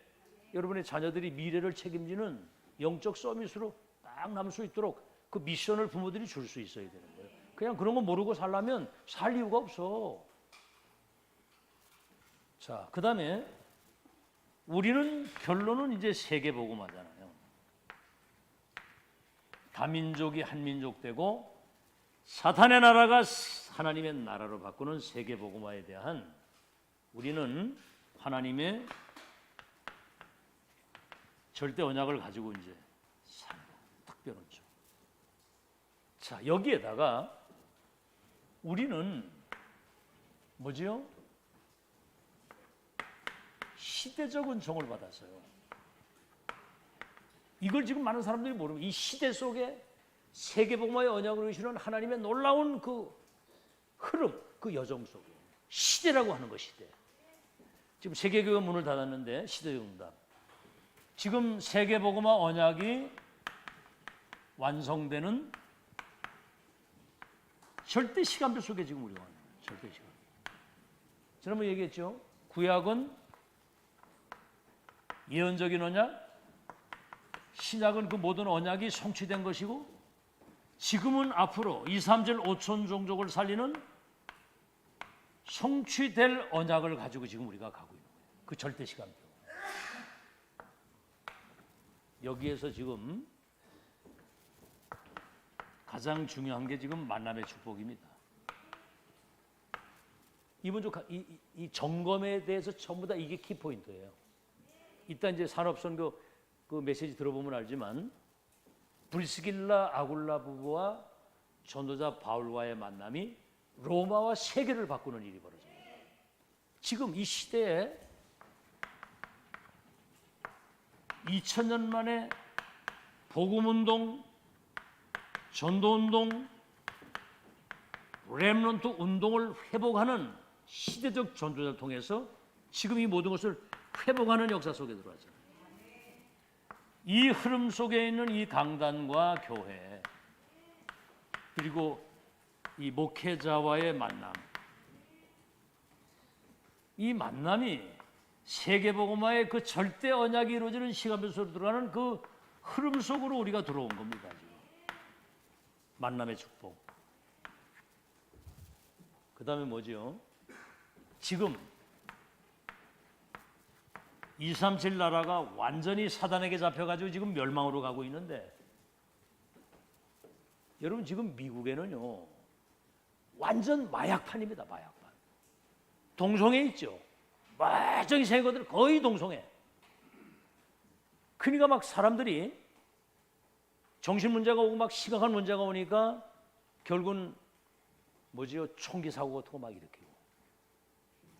여러분의 자녀들이 미래를 책임지는 영적 서밋으로 딱 남을 수 있도록 그 미션을 부모들이 줄 수 있어야 되는 거예요. 그냥 그런 거 모르고 살려면 살 이유가 없어. 자, 그 다음에 우리는 결론은 이제 세계복음화잖아요. 다민족이 한민족 되고 사탄의 나라가 하나님의 나라로 바꾸는 세계복음화에 대한 우리는 하나님의 절대 언약을 가지고 이제 사는 특별원죠. 자, 여기에다가 우리는 뭐지요? 시대적 은총을 받았어요. 이걸 지금 많은 사람들이 모르면 이 시대 속에 세계복음화의 언약으로 이루시는 하나님의 놀라운 그 흐름, 그 여정 속에 시대라고 하는 것, 시대. 지금 세계교회 문을 닫았는데 시대의 응답. 지금 세계복음화 언약이 완성되는 절대 시간표 속에 지금 우리가 왔는 거예요. 절대 시간. 지난번에 얘기했죠. 구약은 예언적인 언약, 신약은 그 모든 언약이 성취된 것이고 지금은 앞으로 2, 3절 5천 종족을 살리는 성취될 언약을 가지고 지금 우리가 가고 있는 거예요. 그 절대 시간표. 여기에서 지금 가장 중요한 게 지금 만남의 축복입니다. 이번 주 이 점검에 대해서 전부 다 이게 키포인트예요. 이따 이제 산업선교 그 메시지 들어보면 알지만 브리스길라 아굴라 부부와 전도자 바울과의 만남이 로마와 세계를 바꾸는 일이 벌어집니다. 지금 이 시대에 2000년 만에 복음운동, 전도운동, 렘넌트 운동을 회복하는 시대적 전도자를 통해서 지금 이 모든 것을 회복하는 역사 속에 들어왔잖아요. 이 흐름 속에 있는 이 강단과 교회 그리고 이 목회자와의 만남, 이 만남이 세계복음화의 그 절대 언약이 이루어지는 시간표 속으로 들어가는 그 흐름 속으로 우리가 들어온 겁니다. 지금 만남의 축복. 그 다음에 뭐죠? 지금 237 나라가 완전히 사단에게 잡혀가지고 지금 멸망으로 가고 있는데 여러분 지금 미국에는요 완전 마약판입니다. 마약판. 동성애 있죠. 멀쩡히 생긴 것들 거의 동성애. 그러니까 막 사람들이 정신 문제가 오고 막 심각한 문제가 오니까 결국은 뭐지요? 총기 사고 같은 거 막 일으키고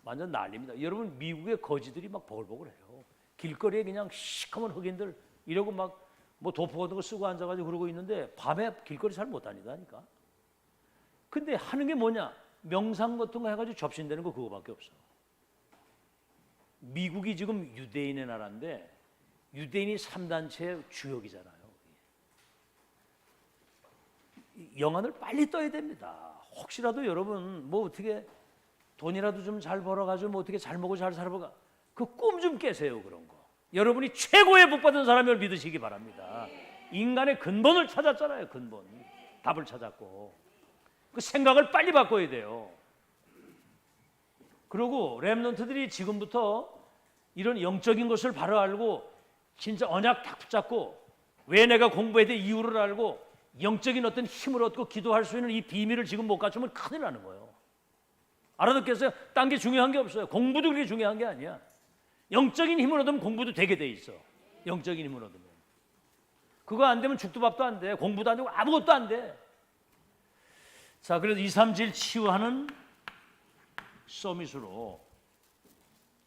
완전 난립니다. 여러분 미국의 거지들이 막 버글버글해요. 길거리에 그냥 시커먼 흑인들 이러고 막 뭐 도포 같은 거 쓰고 앉아가지고 그러고 있는데 밤에 길거리 잘 못 다니다니까. 근데 하는 게 뭐냐? 명상 같은 거 해가지고 접신되는 거 그거밖에 없어. 미국이 지금 유대인의 나라인데 유대인이 3단체의 주역이잖아요. 영안을 빨리 떠야 됩니다. 혹시라도 여러분 뭐 어떻게 돈이라도 좀 잘 벌어가지고 뭐 어떻게 잘 먹고 잘 살아보가 그 꿈 좀 깨세요. 그런 거. 여러분이 최고의 복 받은 사람을 믿으시기 바랍니다. 인간의 근본을 찾았잖아요. 근본. 답을 찾았고 그 생각을 빨리 바꿔야 돼요. 그리고 렘넌트들이 지금부터 이런 영적인 것을 바로 알고 진짜 언약 딱 붙잡고 왜 내가 공부해야 돼 이유를 알고 영적인 어떤 힘을 얻고 기도할 수 있는 이 비밀을 지금 못 갖추면 큰일 나는 거예요. 알아듣겠어요? 딴 게 중요한 게 없어요. 공부도 그렇게 중요한 게 아니야. 영적인 힘을 얻으면 공부도 되게 돼 있어. 영적인 힘을 얻으면. 그거 안 되면 죽도 밥도 안 돼. 공부도 안 되고 아무것도 안 돼. 자, 그래서 2, 3, 7 치유하는 서밋으로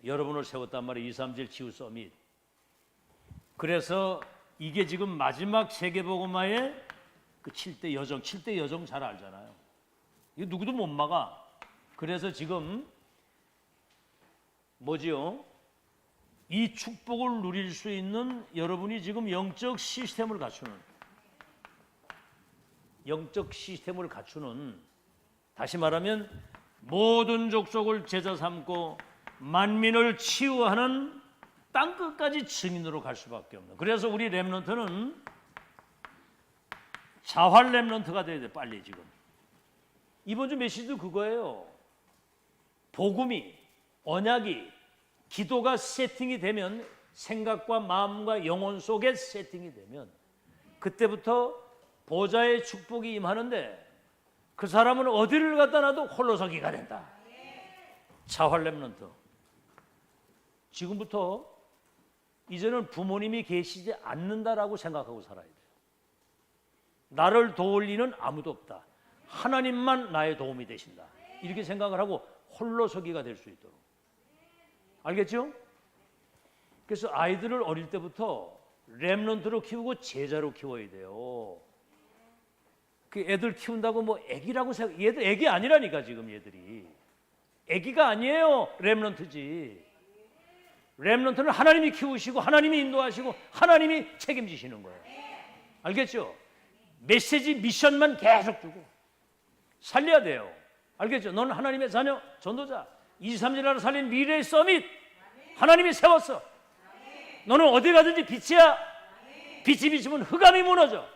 여러분을 세웠단 말이에요. 2, 3, 7 치유 서밋. 그래서 이게 지금 마지막 세계복음화의 그 7대 여정, 7대 여정 잘 알잖아요. 이거 누구도 못 막아. 그래서 지금 뭐지요? 이 축복을 누릴 수 있는 여러분이 지금 영적 시스템을 갖추는 다시 말하면 모든 족속을 제자 삼고 만민을 치유하는 땅끝까지 증인으로 갈 수밖에 없는. 그래서 우리 렘넌트는 자활 렘넌트가 돼야 돼. 빨리 지금. 이번 주 메시지도 그거예요. 복음이 언약이 기도가 세팅이 되면 생각과 마음과 영혼 속에 세팅이 되면 그때부터 보좌의 축복이 임하는데 그 사람은 어디를 갖다 놔도 홀로서기가 된다. 자활 렘넌트. 지금부터 이제는 부모님이 계시지 않는다라고 생각하고 살아야 돼요. 나를 도울 리는 아무도 없다. 하나님만 나의 도움이 되신다. 이렇게 생각을 하고 홀로서기가 될 수 있도록. 알겠죠? 그래서 아이들을 어릴 때부터 렘넌트로 키우고 제자로 키워야 돼요. 그 애들 키운다고 뭐 애기라고 생각, 얘들 애기 아니라니까 지금 얘들이. 애기가 아니에요. 렘넌트지. 렘넌트는 하나님이 키우시고 하나님이 인도하시고 하나님이 책임지시는 거예요. 알겠죠? 메시지 미션만 계속 주고 살려야 돼요. 알겠죠? 너는 하나님의 자녀, 전도자. 23년을 살린 미래의 서밋 하나님이 세웠어. 너는 어디 가든지 빛이야. 빛이 비치면 흑암이 무너져.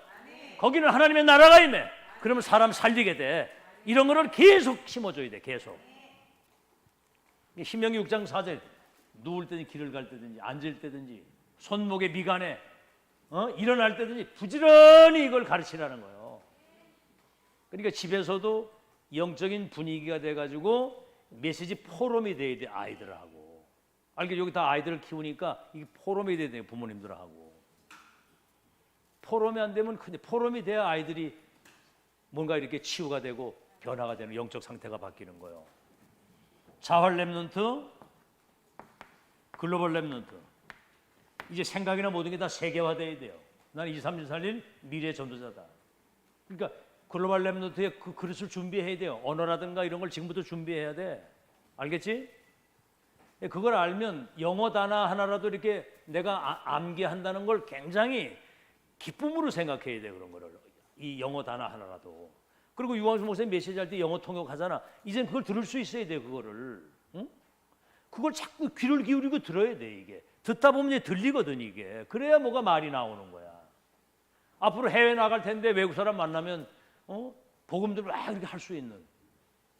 거기는 하나님의 나라가 임해. 그러면 사람 살리게 돼. 이런 거를 계속 심어줘야 돼. 계속. 신명기 6장 4절 누울 때든지 길을 갈 때든지 앉을 때든지 손목에 미간에 일어날 때든지 부지런히 이걸 가르치라는 거예요. 그러니까 집에서도 영적인 분위기가 돼가지고 메시지 포럼이 돼야 돼. 아이들하고. 알겠죠? 여기 다 아이들을 키우니까 이게 포럼이 돼야 돼요. 부모님들하고. 포럼이 안 되면 근데 포럼이 돼야 아이들이 뭔가 이렇게 치유가 되고 변화가 되는 영적 상태가 바뀌는 거예요. 자활 렘넌트, 글로벌 렘넌트. 이제 생각이나 모든 게 다 세계화돼야 돼요. 나는 2, 3년 살릴 미래 전도자다. 그러니까 글로벌 렘넌트의 그 그릇을 준비해야 돼요. 언어라든가 이런 걸 지금부터 준비해야 돼. 알겠지? 그걸 알면 영어 단어 하나라도 이렇게 내가 암기한다는 걸 굉장히 기쁨으로 생각해야 돼. 그런 거를. 이 영어 단어 하나라도. 그리고 유광수 목사님 메시지 할 때 영어 통역하잖아. 이젠 그걸 들을 수 있어야 돼. 그거를. 응? 그걸 자꾸 귀를 기울이고 들어야 돼. 이게. 듣다 보면 이제 들리거든. 이게. 그래야 뭐가 말이 나오는 거야. 앞으로 해외 나갈 텐데 외국 사람 만나면 복음들 막 이렇게 할 수 있는.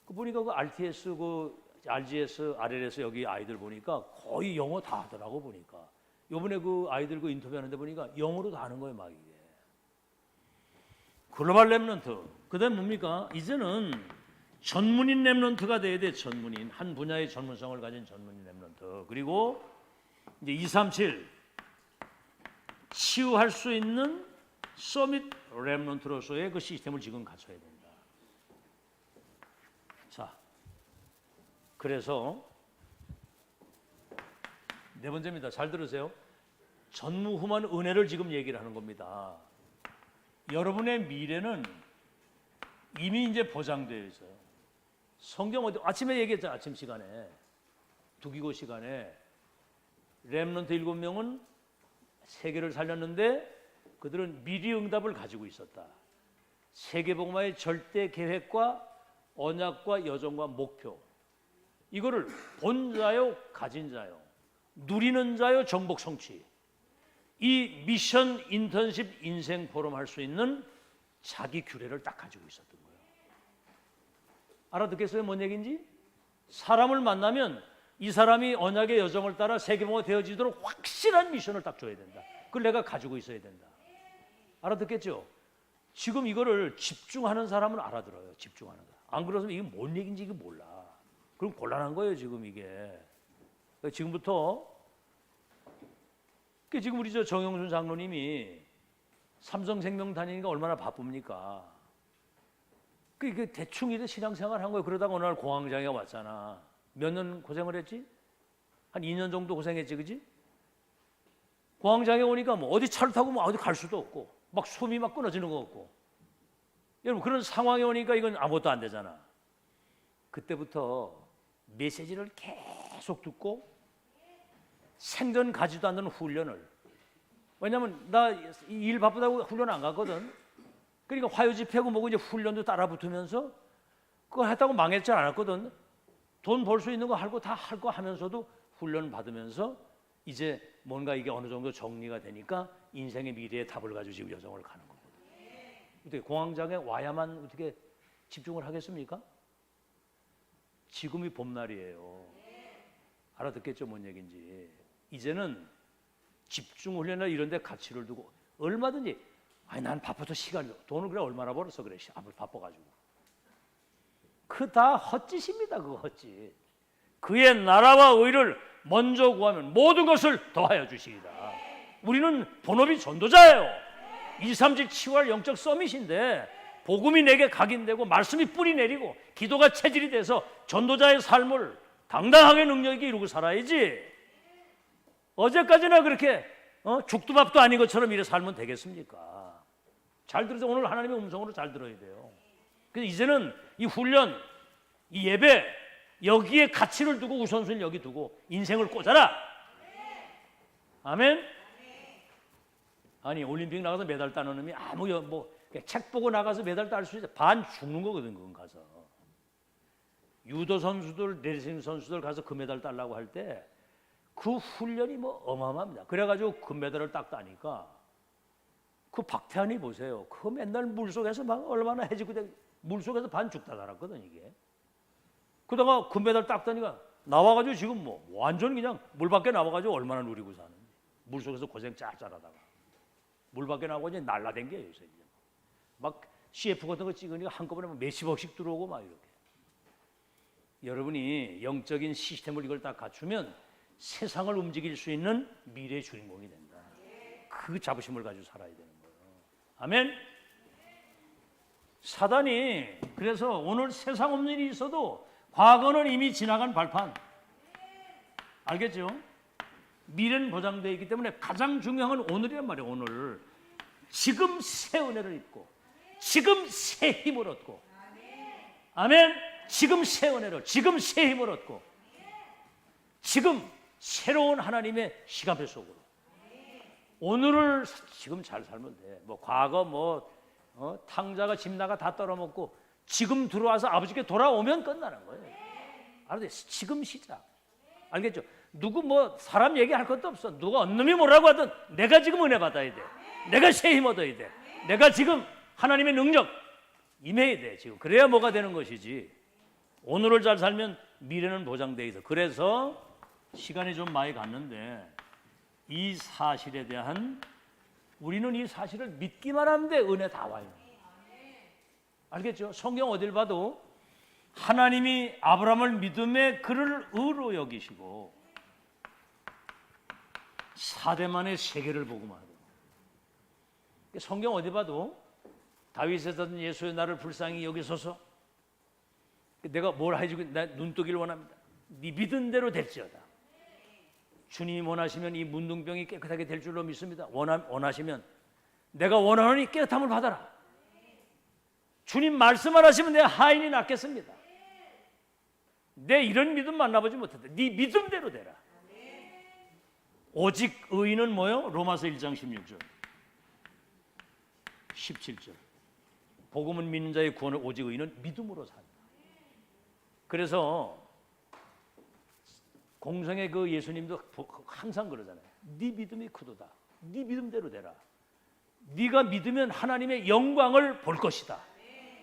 그 보니까 그 RTS, 그 RGS, RLS 여기 아이들 보니까 거의 영어 다 하더라고 보니까. 요번에 그 아이들 그 인터뷰하는데 보니까 영어로 다 하는 거예요, 막 이게. 글로벌 렘넌트. 그다음 뭡니까? 이제는 전문인 렘넌트가 돼야 돼. 전문인. 한 분야의 전문성을 가진 전문인 렘넌트. 그리고 이제 237 치유할 수 있는 서밋 렘넌트로서의 그 시스템을 지금 갖춰야 된다. 자, 그래서 네 번째입니다. 잘 들으세요. 전무후무한 은혜를 지금 얘기를 하는 겁니다. 여러분의 미래는 이미 이제 보장되어 있어요. 성경 어디 아침에 얘기했죠. 아침 시간에 두기고 시간에 렘넌트 7명은 세계를 살렸는데 그들은 미리 응답을 가지고 있었다. 세계복음화의 절대 계획과 언약과 여정과 목표, 이거를 본 자요 가진 자요 누리는 자요 정복 성취, 이 미션 인턴십 인생 포럼 할 수 있는 자기 규례를 딱 가지고 있었던 거예요. 알아듣겠어요? 뭔 얘기인지? 사람을 만나면 이 사람이 언약의 여정을 따라 세계모가 되어지도록 확실한 미션을 딱 줘야 된다. 그걸 내가 가지고 있어야 된다. 알아듣겠죠? 지금 이거를 집중하는 사람은 알아들어요. 집중하는 사람. 안 그러면 이게 뭔 얘기인지 이게 몰라. 그럼 곤란한 거예요. 지금 이게. 지금부터 지금 우리 저 정영순 장로님이 삼성생명 다니니까 얼마나 바쁩니까? 그 대충 이제 신앙생활 한 거예요. 그러다가 어느 날 공황장애가 왔잖아. 몇 년 고생을 했지? 한 2년 정도 고생했지, 그지? 공황장애 오니까 뭐 어디 차를 타고 뭐 어디 갈 수도 없고, 막 숨이 막 끊어지는 거 없고. 여러분 그런 상황이 오니까 이건 아무것도 안 되잖아. 그때부터 메시지를 계속 듣고 생전 가지도 않는 훈련을. 왜냐면 나 일 바쁘다고 훈련 안 갔거든. 그러니까 화요 집회고 뭐고 이제 훈련도 따라 붙으면서 그거 했다고 망했지 않았거든. 돈 벌 수 있는 거 하고 다 할 거 하면서도 훈련 받으면서 이제 뭔가 이게 어느 정도 정리가 되니까 인생의 미래의 답을 가지고 지금 여정을 가는 거거든. 어떻게 공황장애 와야만 어떻게 집중을 하겠습니까? 지금이 봄날이에요. 알아듣겠죠? 뭔 얘기인지. 이제는 집중 훈련이나 이런 데 가치를 두고 얼마든지 아니 난 바빠서 시간이 돈을 그래 얼마나 벌었어 그래 바빠가지고 그 다 헛짓입니다. 그거 헛짓. 그의 나라와 의를 먼저 구하면 모든 것을 더하여 주시리다. 우리는 본업이 전도자예요. 237 치유할 영적 서밋인데 복음이 내게 각인되고 말씀이 뿌리 내리고 기도가 체질이 돼서 전도자의 삶을 당당하게 능력 있게 이루고 살아야지. 어제까지나 그렇게 죽도 밥도 아닌 것처럼 이래 살면 되겠습니까? 잘 들으세요. 오늘 하나님의 음성으로 잘 들어야 돼요. 그래서 이제는 이 훈련, 이 예배 여기에 가치를 두고 우선순위를 여기 두고 인생을 꽂아라. 아멘. 아니 올림픽 나가서 메달 따는 놈이 아무 책 보고 나가서 메달 딸 수 있어. 반 죽는 거거든. 그건 가서 유도 선수들, 레슬링 선수들 가서 금메달 따려고 할 때 그 훈련이 뭐 어마어마합니다. 그래가지고 금메달을 딱 따니까 그 박태환이 보세요. 그 맨날 물속에서 막 얼마나 해지고 물속에서 반 죽다 살았거든 이게. 그러다가 금메달 딱 따니까 나와가지고 지금 뭐 완전 그냥 물 밖에 나와가지고 얼마나 누리고 사는지. 물속에서 고생 짤짤하다가 물 밖에 나오고 이제 날라댕겨요 요새. 이제. 막 CF 같은 거 찍으니까 한꺼번에 몇십억씩 들어오고 막 이렇게. 여러분이 영적인 시스템을 이걸 딱 갖추면 세상을 움직일 수 있는 미래의 주인공이 된다. 그 자부심을 가지고 살아야 되는 거예요. 아멘. 사단이 그래서 오늘 세상 없는 일이 있어도 과거는 이미 지나간 발판. 알겠죠? 미래는 보장되어 있기 때문에 가장 중요한 건 오늘이란 말이에요. 오늘 지금 새 은혜를 입고 지금 새 힘을 얻고 아멘. 지금 새 은혜를 지금 새 힘을 얻고 지금 새로운 하나님의 시간표 속으로 오늘을 지금 잘 살면 돼. 뭐 과거 탕자가 집 나가 다 떨어먹고 지금 들어와서 아버지께 돌아오면 끝나는 거예요. 알았죠? 지금 시작. 알겠죠? 누구 사람 얘기할 것도 없어. 누가 어느 놈이 뭐라고 하든 내가 지금 은혜 받아야 돼. 내가 새 힘 얻어야 돼. 내가 지금 하나님의 능력 임해야 돼. 지금 그래야 뭐가 되는 것이지. 오늘을 잘 살면 미래는 보장되어 있어. 그래서 시간이 좀 많이 갔는데 이 사실에 대한 우리는 이 사실을 믿기만 하면 돼. 은혜 다 와요. 알겠죠? 성경 어딜 봐도 하나님이 아브라함을 믿음에 그를 의로 여기시고 사대만의 세계를 복음하고, 성경 어디 봐도 다윗에서든 예수의 나를 불쌍히 여기소서, 내가 뭘 해주고 나 눈뜨기를 원합니다. 네 믿은 대로 될지어다. 주님이 원하시면 이 문둥병이 깨끗하게 될 줄로 믿습니다. 원하시면 내가 원하노니 깨끗함을 받아라. 주님 말씀만 하시면 내 하인이 낫겠습니다. 내 이런 믿음 만나보지 못했다. 네 믿음대로 되라. 오직 의인은 뭐요? 로마서 1장 16절 17절 복음은 믿는 자의 구원을 오직 의인은 믿음으로 산다. 그래서 공성의 그 예수님도 항상 그러잖아요. 네 믿음이 크도다. 네 믿음대로 되라. 네가 믿으면 하나님의 영광을 볼 것이다.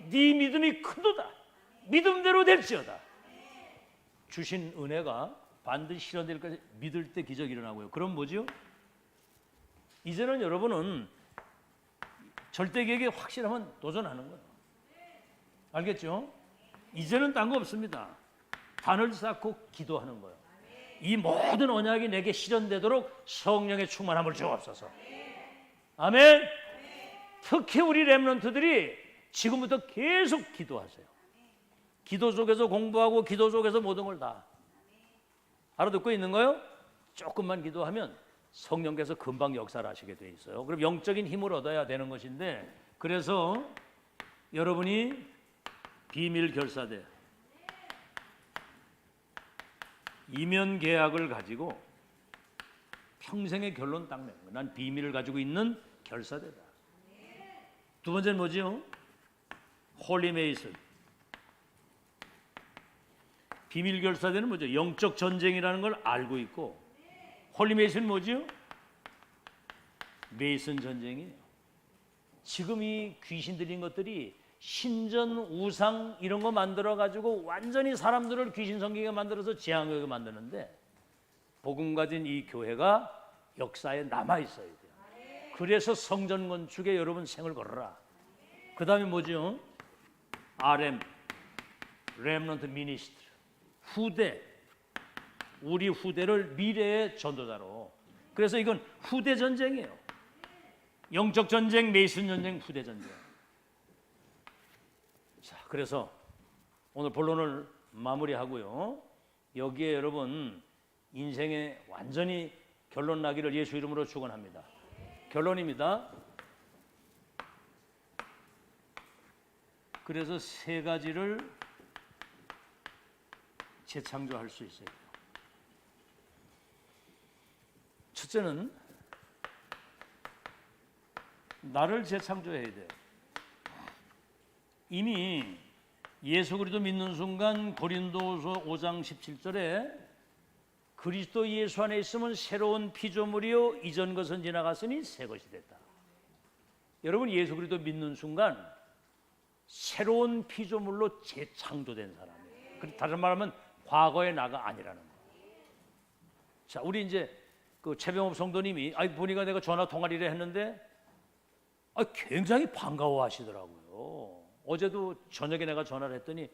네 믿음이 크도다. 믿음대로 될지어다. 주신 은혜가 반드시 실현될 것을 믿을 때 기적이 일어나고요. 그럼 뭐죠? 이제는 여러분은 절대 계획에 확실하면 도전하는 거예요. 알겠죠? 이제는 딴 거 없습니다. 단을 쌓고 기도하는 거예요. 이 모든 언약이 내게 실현되도록 성령의 충만함을 주옵소서. 아멘. 특히 우리 렘넌트들이 지금부터 계속 기도하세요. 기도 속에서 공부하고 기도 속에서 모든 걸 다 알아듣고 있는 거예요? 조금만 기도하면 성령께서 금방 역사를 하시게 돼 있어요. 그럼 영적인 힘을 얻어야 되는 것인데, 그래서 여러분이 비밀 결사대 이면 계약을 가지고 평생의 결론 딱 내는 거예요. 난 비밀을 가지고 있는 결사대다. 두 번째는 뭐죠? 홀리 메이슨. 비밀 결사대는 뭐죠? 영적 전쟁이라는 걸 알고 있고, 홀리 메이슨은 뭐죠? 메이슨 전쟁이에요. 지금 이 귀신 들린 것들이 신전 우상 이런 거 만들어 가지고 완전히 사람들을 귀신 섬기게 만들어서 재앙하게 만드는데, 복음 가진 이 교회가 역사에 남아 있어야 돼요. 그래서 성전 건축에 여러분 생을 걸어라. 그 다음에 뭐죠? RM, 렘넌트 미니스트리. 후대, 우리 후대를 미래의 전도자로. 그래서 이건 후대 전쟁이에요. 영적 전쟁, 메이슨 전쟁, 후대 전쟁. 자, 그래서 오늘 본론을 마무리하고요. 여기에 여러분 인생에 완전히 결론 나기를 예수 이름으로 축원합니다. 결론입니다. 그래서 세 가지를 재창조할 수 있어요. 첫째는 나를 재창조해야 돼요. 이미 예수 그리스도 믿는 순간 고린도서 5장 17절에 그리스도 예수 안에 있으면 새로운 피조물이요 이전 것은 지나갔으니 새 것이 됐다. 여러분 예수 그리스도 믿는 순간 새로운 피조물로 재창조된 사람이에요. 다른 말하면 과거의 나가 아니라는 거예요. 자, 우리 이제 그 최병업 성도님이 보니까 내가 전화 통화를 했는데 굉장히 반가워하시더라고요. 어제도 저녁에 내가 전화를 했더니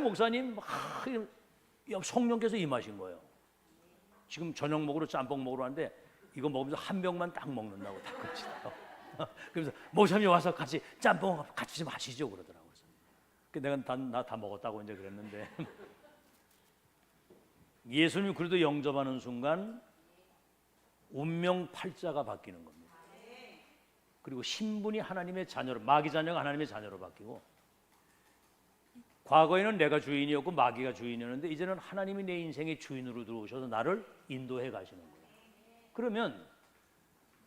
목사님 성령께서 임하신 거예요. 지금 저녁 먹으러 짬뽕 먹으러 왔는데 이거 먹으면서 한 병만 딱 먹는다고 다 그러시더라고요. 그래서 목사님 와서 같이 짬뽕 같이 좀 하시죠 그러더라고요. 내가 나 다 먹었다고 이제 그랬는데 예수님 그래도 영접하는 순간 운명 팔자가 바뀌는 겁니다. 그리고 신분이 하나님의 자녀로, 마귀 자녀가 하나님의 자녀로 바뀌고, 과거에는 내가 주인이었고 마귀가 주인이었는데 이제는 하나님이 내 인생의 주인으로 들어오셔서 나를 인도해 가시는 거예요. 그러면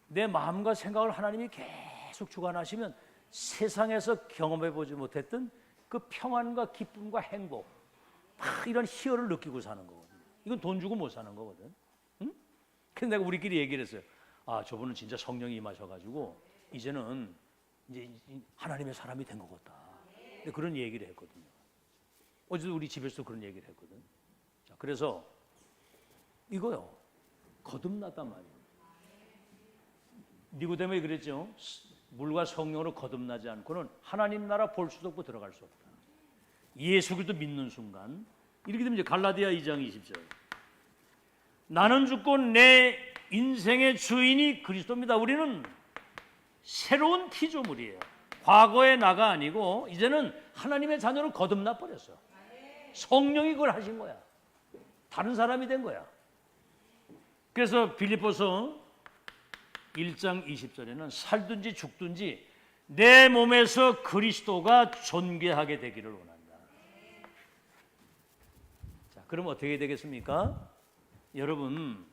내 마음과 생각을 하나님이 계속 주관하시면 세상에서 경험해 보지 못했던 그 평안과 기쁨과 행복, 이런 희열을 느끼고 사는 거거든요. 이건 돈 주고 못 사는 거거든. 응? 그래서 내가 우리끼리 얘기를 했어요. 저분은 진짜 성령이 임하셔가지고 이제는 이제 하나님의 사람이 된 것 같다. 근데 그런 얘기를 했거든요. 어제도 우리 집에서 그런 얘기를 했거든. 자, 그래서 이거요, 거듭났단 말이에요. 니고데모에 그랬죠. 물과 성령으로 거듭나지 않고는 하나님 나라 볼 수도 없고 들어갈 수 없다. 예수 그리스도 믿는 순간 이렇게 되면 이제 갈라디아 2장 20절. 나는 죽고 내 인생의 주인이 그리스도입니다. 우리는 새로운 피조물이에요. 과거의 나가 아니고 이제는 하나님의 자녀로 거듭나 버렸어. 성령이 그걸 하신 거야. 다른 사람이 된 거야. 그래서 빌립보서 1장 20절에는 살든지 죽든지 내 몸에서 그리스도가 존귀하게 되기를 원한다. 자, 그럼 어떻게 되겠습니까? 여러분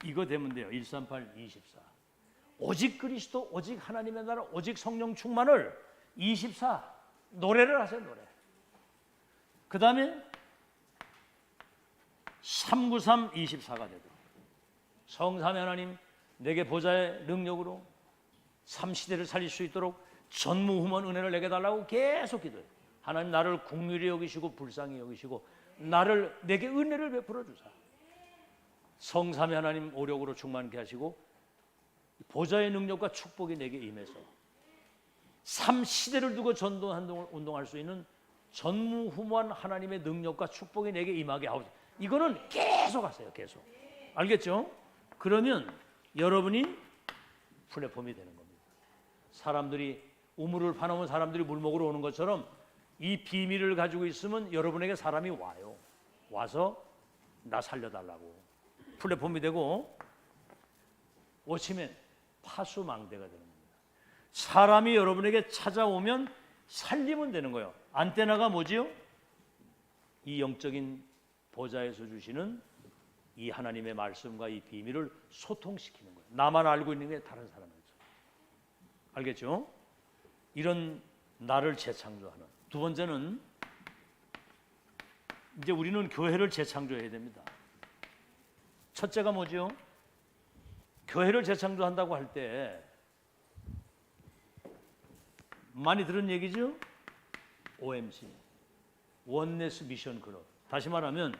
이거 되면 돼요. 138, 24. 오직 그리스도, 오직 하나님의 나라, 오직 성령 충만을 24 노래를 하세요. 노래. 그 다음에 393, 24가 되도록 성삼위 하나님 내게 보좌의 능력으로 삼시대를 살릴 수 있도록 전무후무한 은혜를 내게 달라고 계속 기도해요. 하나님 나를 긍휼히 여기시고 불쌍히 여기시고 내게 은혜를 베풀어 주사. 성삼위 하나님 오력으로 충만케 하시고 보좌의 능력과 축복이 내게 임해서 삼시대를 두고 운동할 수 있는 전무후무한 하나님의 능력과 축복이 내게 임하게 하옵소서. 이거는 계속 하세요. 계속. 알겠죠? 그러면 여러분이 플랫폼이 되는 겁니다. 사람들이 우물을 파놓으면 사람들이 물 먹으러 오는 것처럼 이 비밀을 가지고 있으면 여러분에게 사람이 와요. 와서 나 살려달라고. 플랫폼이 되고 오시면 파수망대가 되는 겁니다. 사람이 여러분에게 찾아오면 살리면 되는 거예요. 안테나가 뭐지요? 이 영적인 보좌에서 주시는 이 하나님의 말씀과 이 비밀을 소통시키는 거예요. 나만 알고 있는 게 다른 사람이죠. 알겠죠? 이런 나를 재창조하는. 두 번째는 이제 우리는 교회를 재창조해야 됩니다. 첫째가 뭐죠? 교회를 재창조한다고 할 때 많이 들은 얘기죠? OMC, 원네스 미션 그룹. 다시 말하면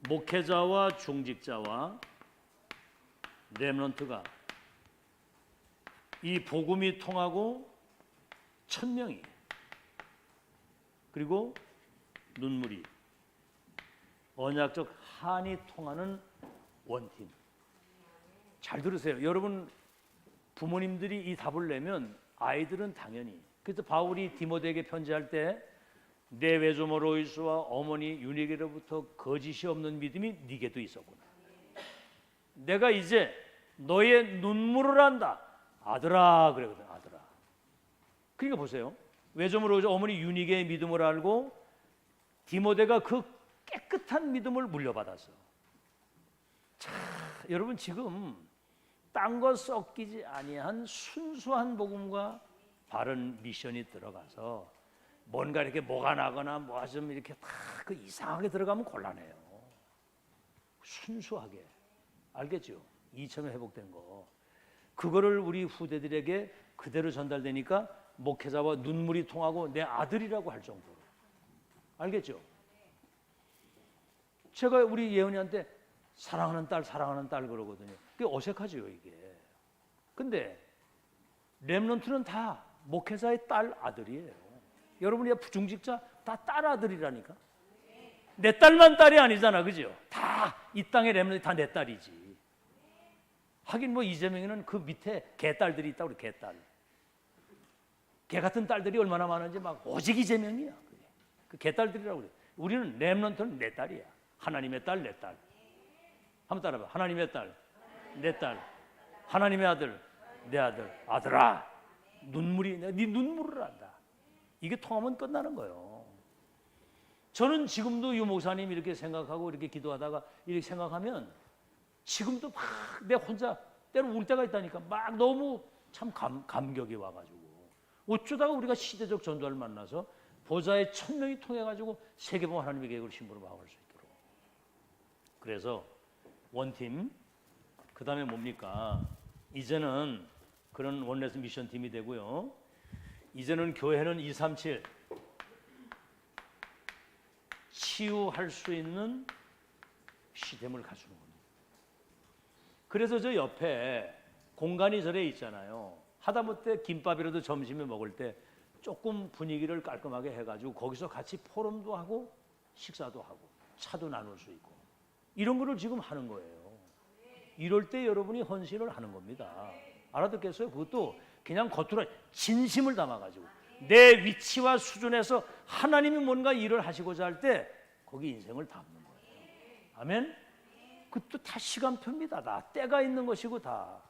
목회자와 중직자와 렘넌트가 이 복음이 통하고 1000명이 그리고 눈물이 언약적 한이 통하는 원팀. 잘 들으세요. 여러분 부모님들이 이 답을 내면 아이들은 당연히. 그래서 바울이 디모데에게 편지할 때 내 외조모 로이스와 어머니 유니게로부터 거짓이 없는 믿음이 네게도 있었구나. 내가 이제 너의 눈물을 안다. 아들아 그러거든. 아들아. 그러니까 보세요. 외조모 로이스 어머니 유니게의 믿음을 알고 디모데가 그 깨끗한 믿음을 물려받았어. 자, 여러분 지금 딴 거 섞이지 아니한 순수한 복음과 바른 미션이 들어가서 뭔가 이렇게 뭐가 나거나 뭐가 좀 이렇게 다 그 이상하게 들어가면 곤란해요. 순수하게. 알겠죠? 2000년 회복된 거. 그거를 우리 후대들에게 그대로 전달되니까 목회자와 눈물이 통하고 내 아들이라고 할 정도로. 알겠죠? 제가 우리 예언이한테 사랑하는 딸 그러거든요. 그게 어색하죠, 이게. 근데 렘넌트는 다 목회자의 딸 아들이에요. 여러분이 부중직자 다 딸 아들이라니까. 내 딸만 딸이 아니잖아, 그죠? 다 이 땅의 렘넌트 다 내 딸이지. 하긴 뭐 이재명이는 그 밑에 개딸들이 있다고 그래. 개딸. 개 같은 딸들이 얼마나 많은지 막 오직 이재명이야. 그 개딸들이라고 그래. 우리는 렘넌트는 내 딸이야. 하나님의 딸, 내 딸. 한번 따라봐. 하나님의 딸, 내 딸. 하나님의 아들, 내 아들. 아들아, 눈물이 네 눈물을 안다. 이게 통하면 끝나는 거예요. 저는 지금도 유 목사님 이렇게 생각하고 이렇게 기도하다가 이렇게 생각하면 지금도 막 내 혼자 때로 울 때가 있다니까. 막 너무 참 감격이 와가지고 어쩌다가 우리가 시대적 전도를 만나서 보좌의 1000명이 통해가지고 세계봉 하나님의 계획을 심부름 하고 수 있도록. 그래서 원팀, 그 다음에 뭡니까? 이제는 그런 원네스 미션 팀이 되고요. 이제는 교회는 237 치유할 수 있는 시스템을 갖추는 겁니다. 그래서 저 옆에 공간이 저래 있잖아요. 하다못해 김밥이라도 점심에 먹을 때 조금 분위기를 깔끔하게 해가지고 거기서 같이 포럼도 하고 식사도 하고 차도 나눌 수 있고 이런 거를 지금 하는 거예요. 이럴 때 여러분이 헌신을 하는 겁니다. 알아듣겠어요? 그것도 그냥 겉으로 진심을 담아가지고 내 위치와 수준에서 하나님이 뭔가 일을 하시고자 할 때 거기 인생을 담는 거예요. 아멘? 그것도 다 시간표입니다. 다 때가 있는 것이고 다.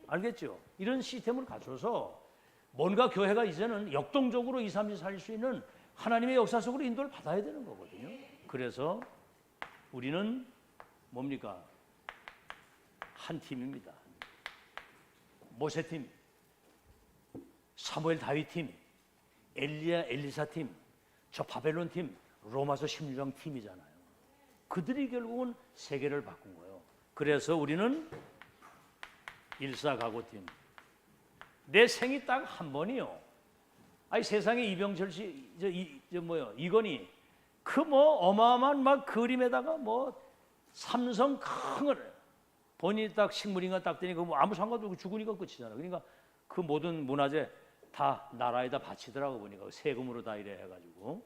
알겠죠? 이런 시스템을 갖춰서 뭔가 교회가 이제는 역동적으로 2, 3일 살릴 수 있는 하나님의 역사 속으로 인도를 받아야 되는 거거든요. 그래서 우리는 뭡니까? 한 팀입니다. 모세팀, 사무엘 다윗팀, 엘리야 엘리사팀, 저 바벨론팀, 로마서 16장 팀이잖아요. 그들이 결국은 세계를 바꾼 거예요. 그래서 우리는 일사가고팀. 내 생이 딱 한 번이요. 아니 세상에 이병철 씨, 이건희 그 뭐 어마어마한 막 그림에다가 뭐 삼성 큰 걸 본인이 딱 식물인가 딱 되니까 뭐 아무 상관도 없고 죽으니까 끝이잖아. 그러니까 그 모든 문화재 다 나라에다 바치더라고 보니까 세금으로 다 이래 해가지고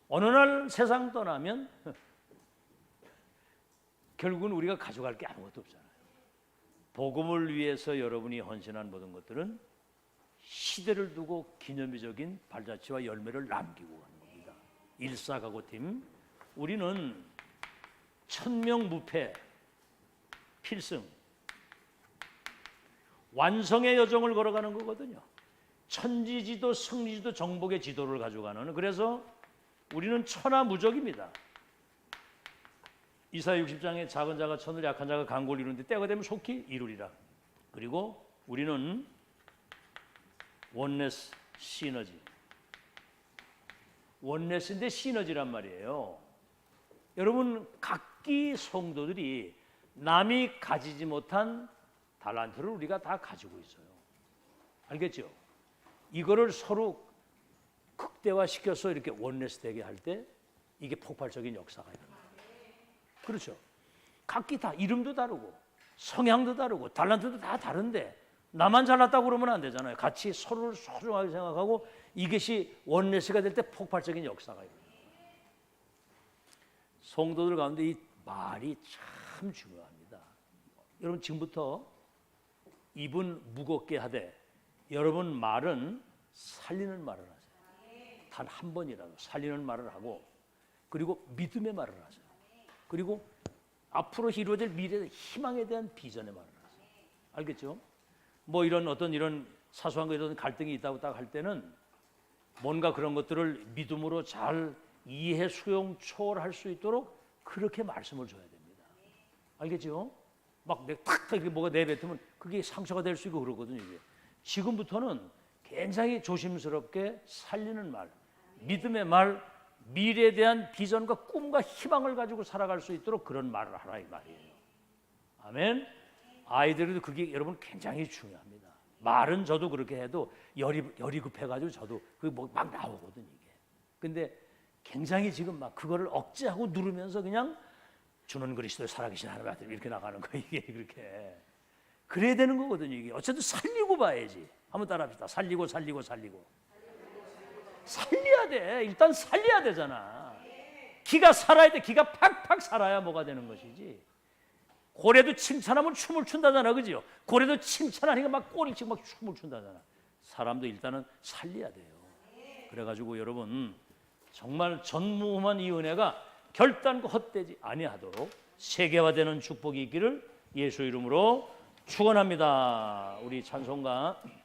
어느 날 세상 떠나면 결국은 우리가 가져갈 게 아무것도 없잖아요. 복음을 위해서 여러분이 헌신한 모든 것들은 시대를 두고 기념비적인 발자취와 열매를 남기고 가는 겁니다. 일사가고팀, 우리는 천명무패 필승 완성의 여정을 걸어가는 거거든요. 천지지도 승리지도 정복의 지도를 가져가는. 그래서 우리는 천하무적입니다. 이사야 60장에 작은 자가 천을 약한 자가 강고를 이루는데 때가 되면 속히 이루리라. 그리고 우리는 원네스 시너지. 원네스인데 시너지란 말이에요. 여러분 각기 성도들이 남이 가지지 못한 달란트를 우리가 다 가지고 있어요. 알겠죠? 이거를 서로 극대화시켜서 이렇게 원네스 되게 할 때 이게 폭발적인 역사가 일어나요. 그렇죠? 각기 다 이름도 다르고 성향도 다르고 달란트도 다 다른데 나만 잘났다고 그러면 안 되잖아요. 같이 서로를 소중하게 생각하고 이것이 원네스가 될 때 폭발적인 역사가 일어나요. 성도들 가운데 이 말이 참 중요합니다. 여러분 지금부터 입은 무겁게 하되 여러분 말은 살리는 말을 하세요. 단 한 번이라도 살리는 말을 하고 그리고 믿음의 말을 하세요. 그리고 앞으로 이루어질 미래의 희망에 대한 비전의 말을 하세요. 알겠죠? 뭐 이런 어떤 이런 사소한 거에 대한 갈등이 있다고 딱 할 때는 뭔가 그런 것들을 믿음으로 잘 이해, 수용, 초월할 수 있도록 그렇게 말씀을 줘야 됩니다. 알겠죠? 막 내가 탁 이렇게 뭐가 내뱉으면 그게 상처가 될 수 있고 그러거든요. 이게. 지금부터는 굉장히 조심스럽게 살리는 말, 믿음의 말, 미래에 대한 비전과 꿈과 희망을 가지고 살아갈 수 있도록 그런 말을 하라 이 말이에요. 아멘. 아이들도 그게 여러분 굉장히 중요합니다. 말은 저도 그렇게 해도 열이 급해가지고 저도 그 뭐 막 나오거든 이게. 근데 굉장히 지금 막 그거를 억제하고 누르면서 그냥 주는 그리스도의 살아계신 하나님 아들 이렇게 나가는 거 이게 그렇게 그래야 되는 거거든요. 이게 어쨌든 살리고 봐야지. 한번 따라합시다. 살리고 살려야 돼. 일단 살려야 되잖아. 기가 살아야 돼. 기가 팍팍 살아야 뭐가 되는 것이지. 고래도 칭찬하면 춤을 춘다잖아, 그죠? 고래도 칭찬하니까 막 꼬리치고 막 춤을 춘다잖아. 사람도 일단은 살려야 돼요. 그래가지고 여러분 정말 전무후무한 이 은혜가 결단코 헛되지 아니하도록 세계화되는 축복이 있기를 예수 이름으로 축원합니다. 우리 찬송가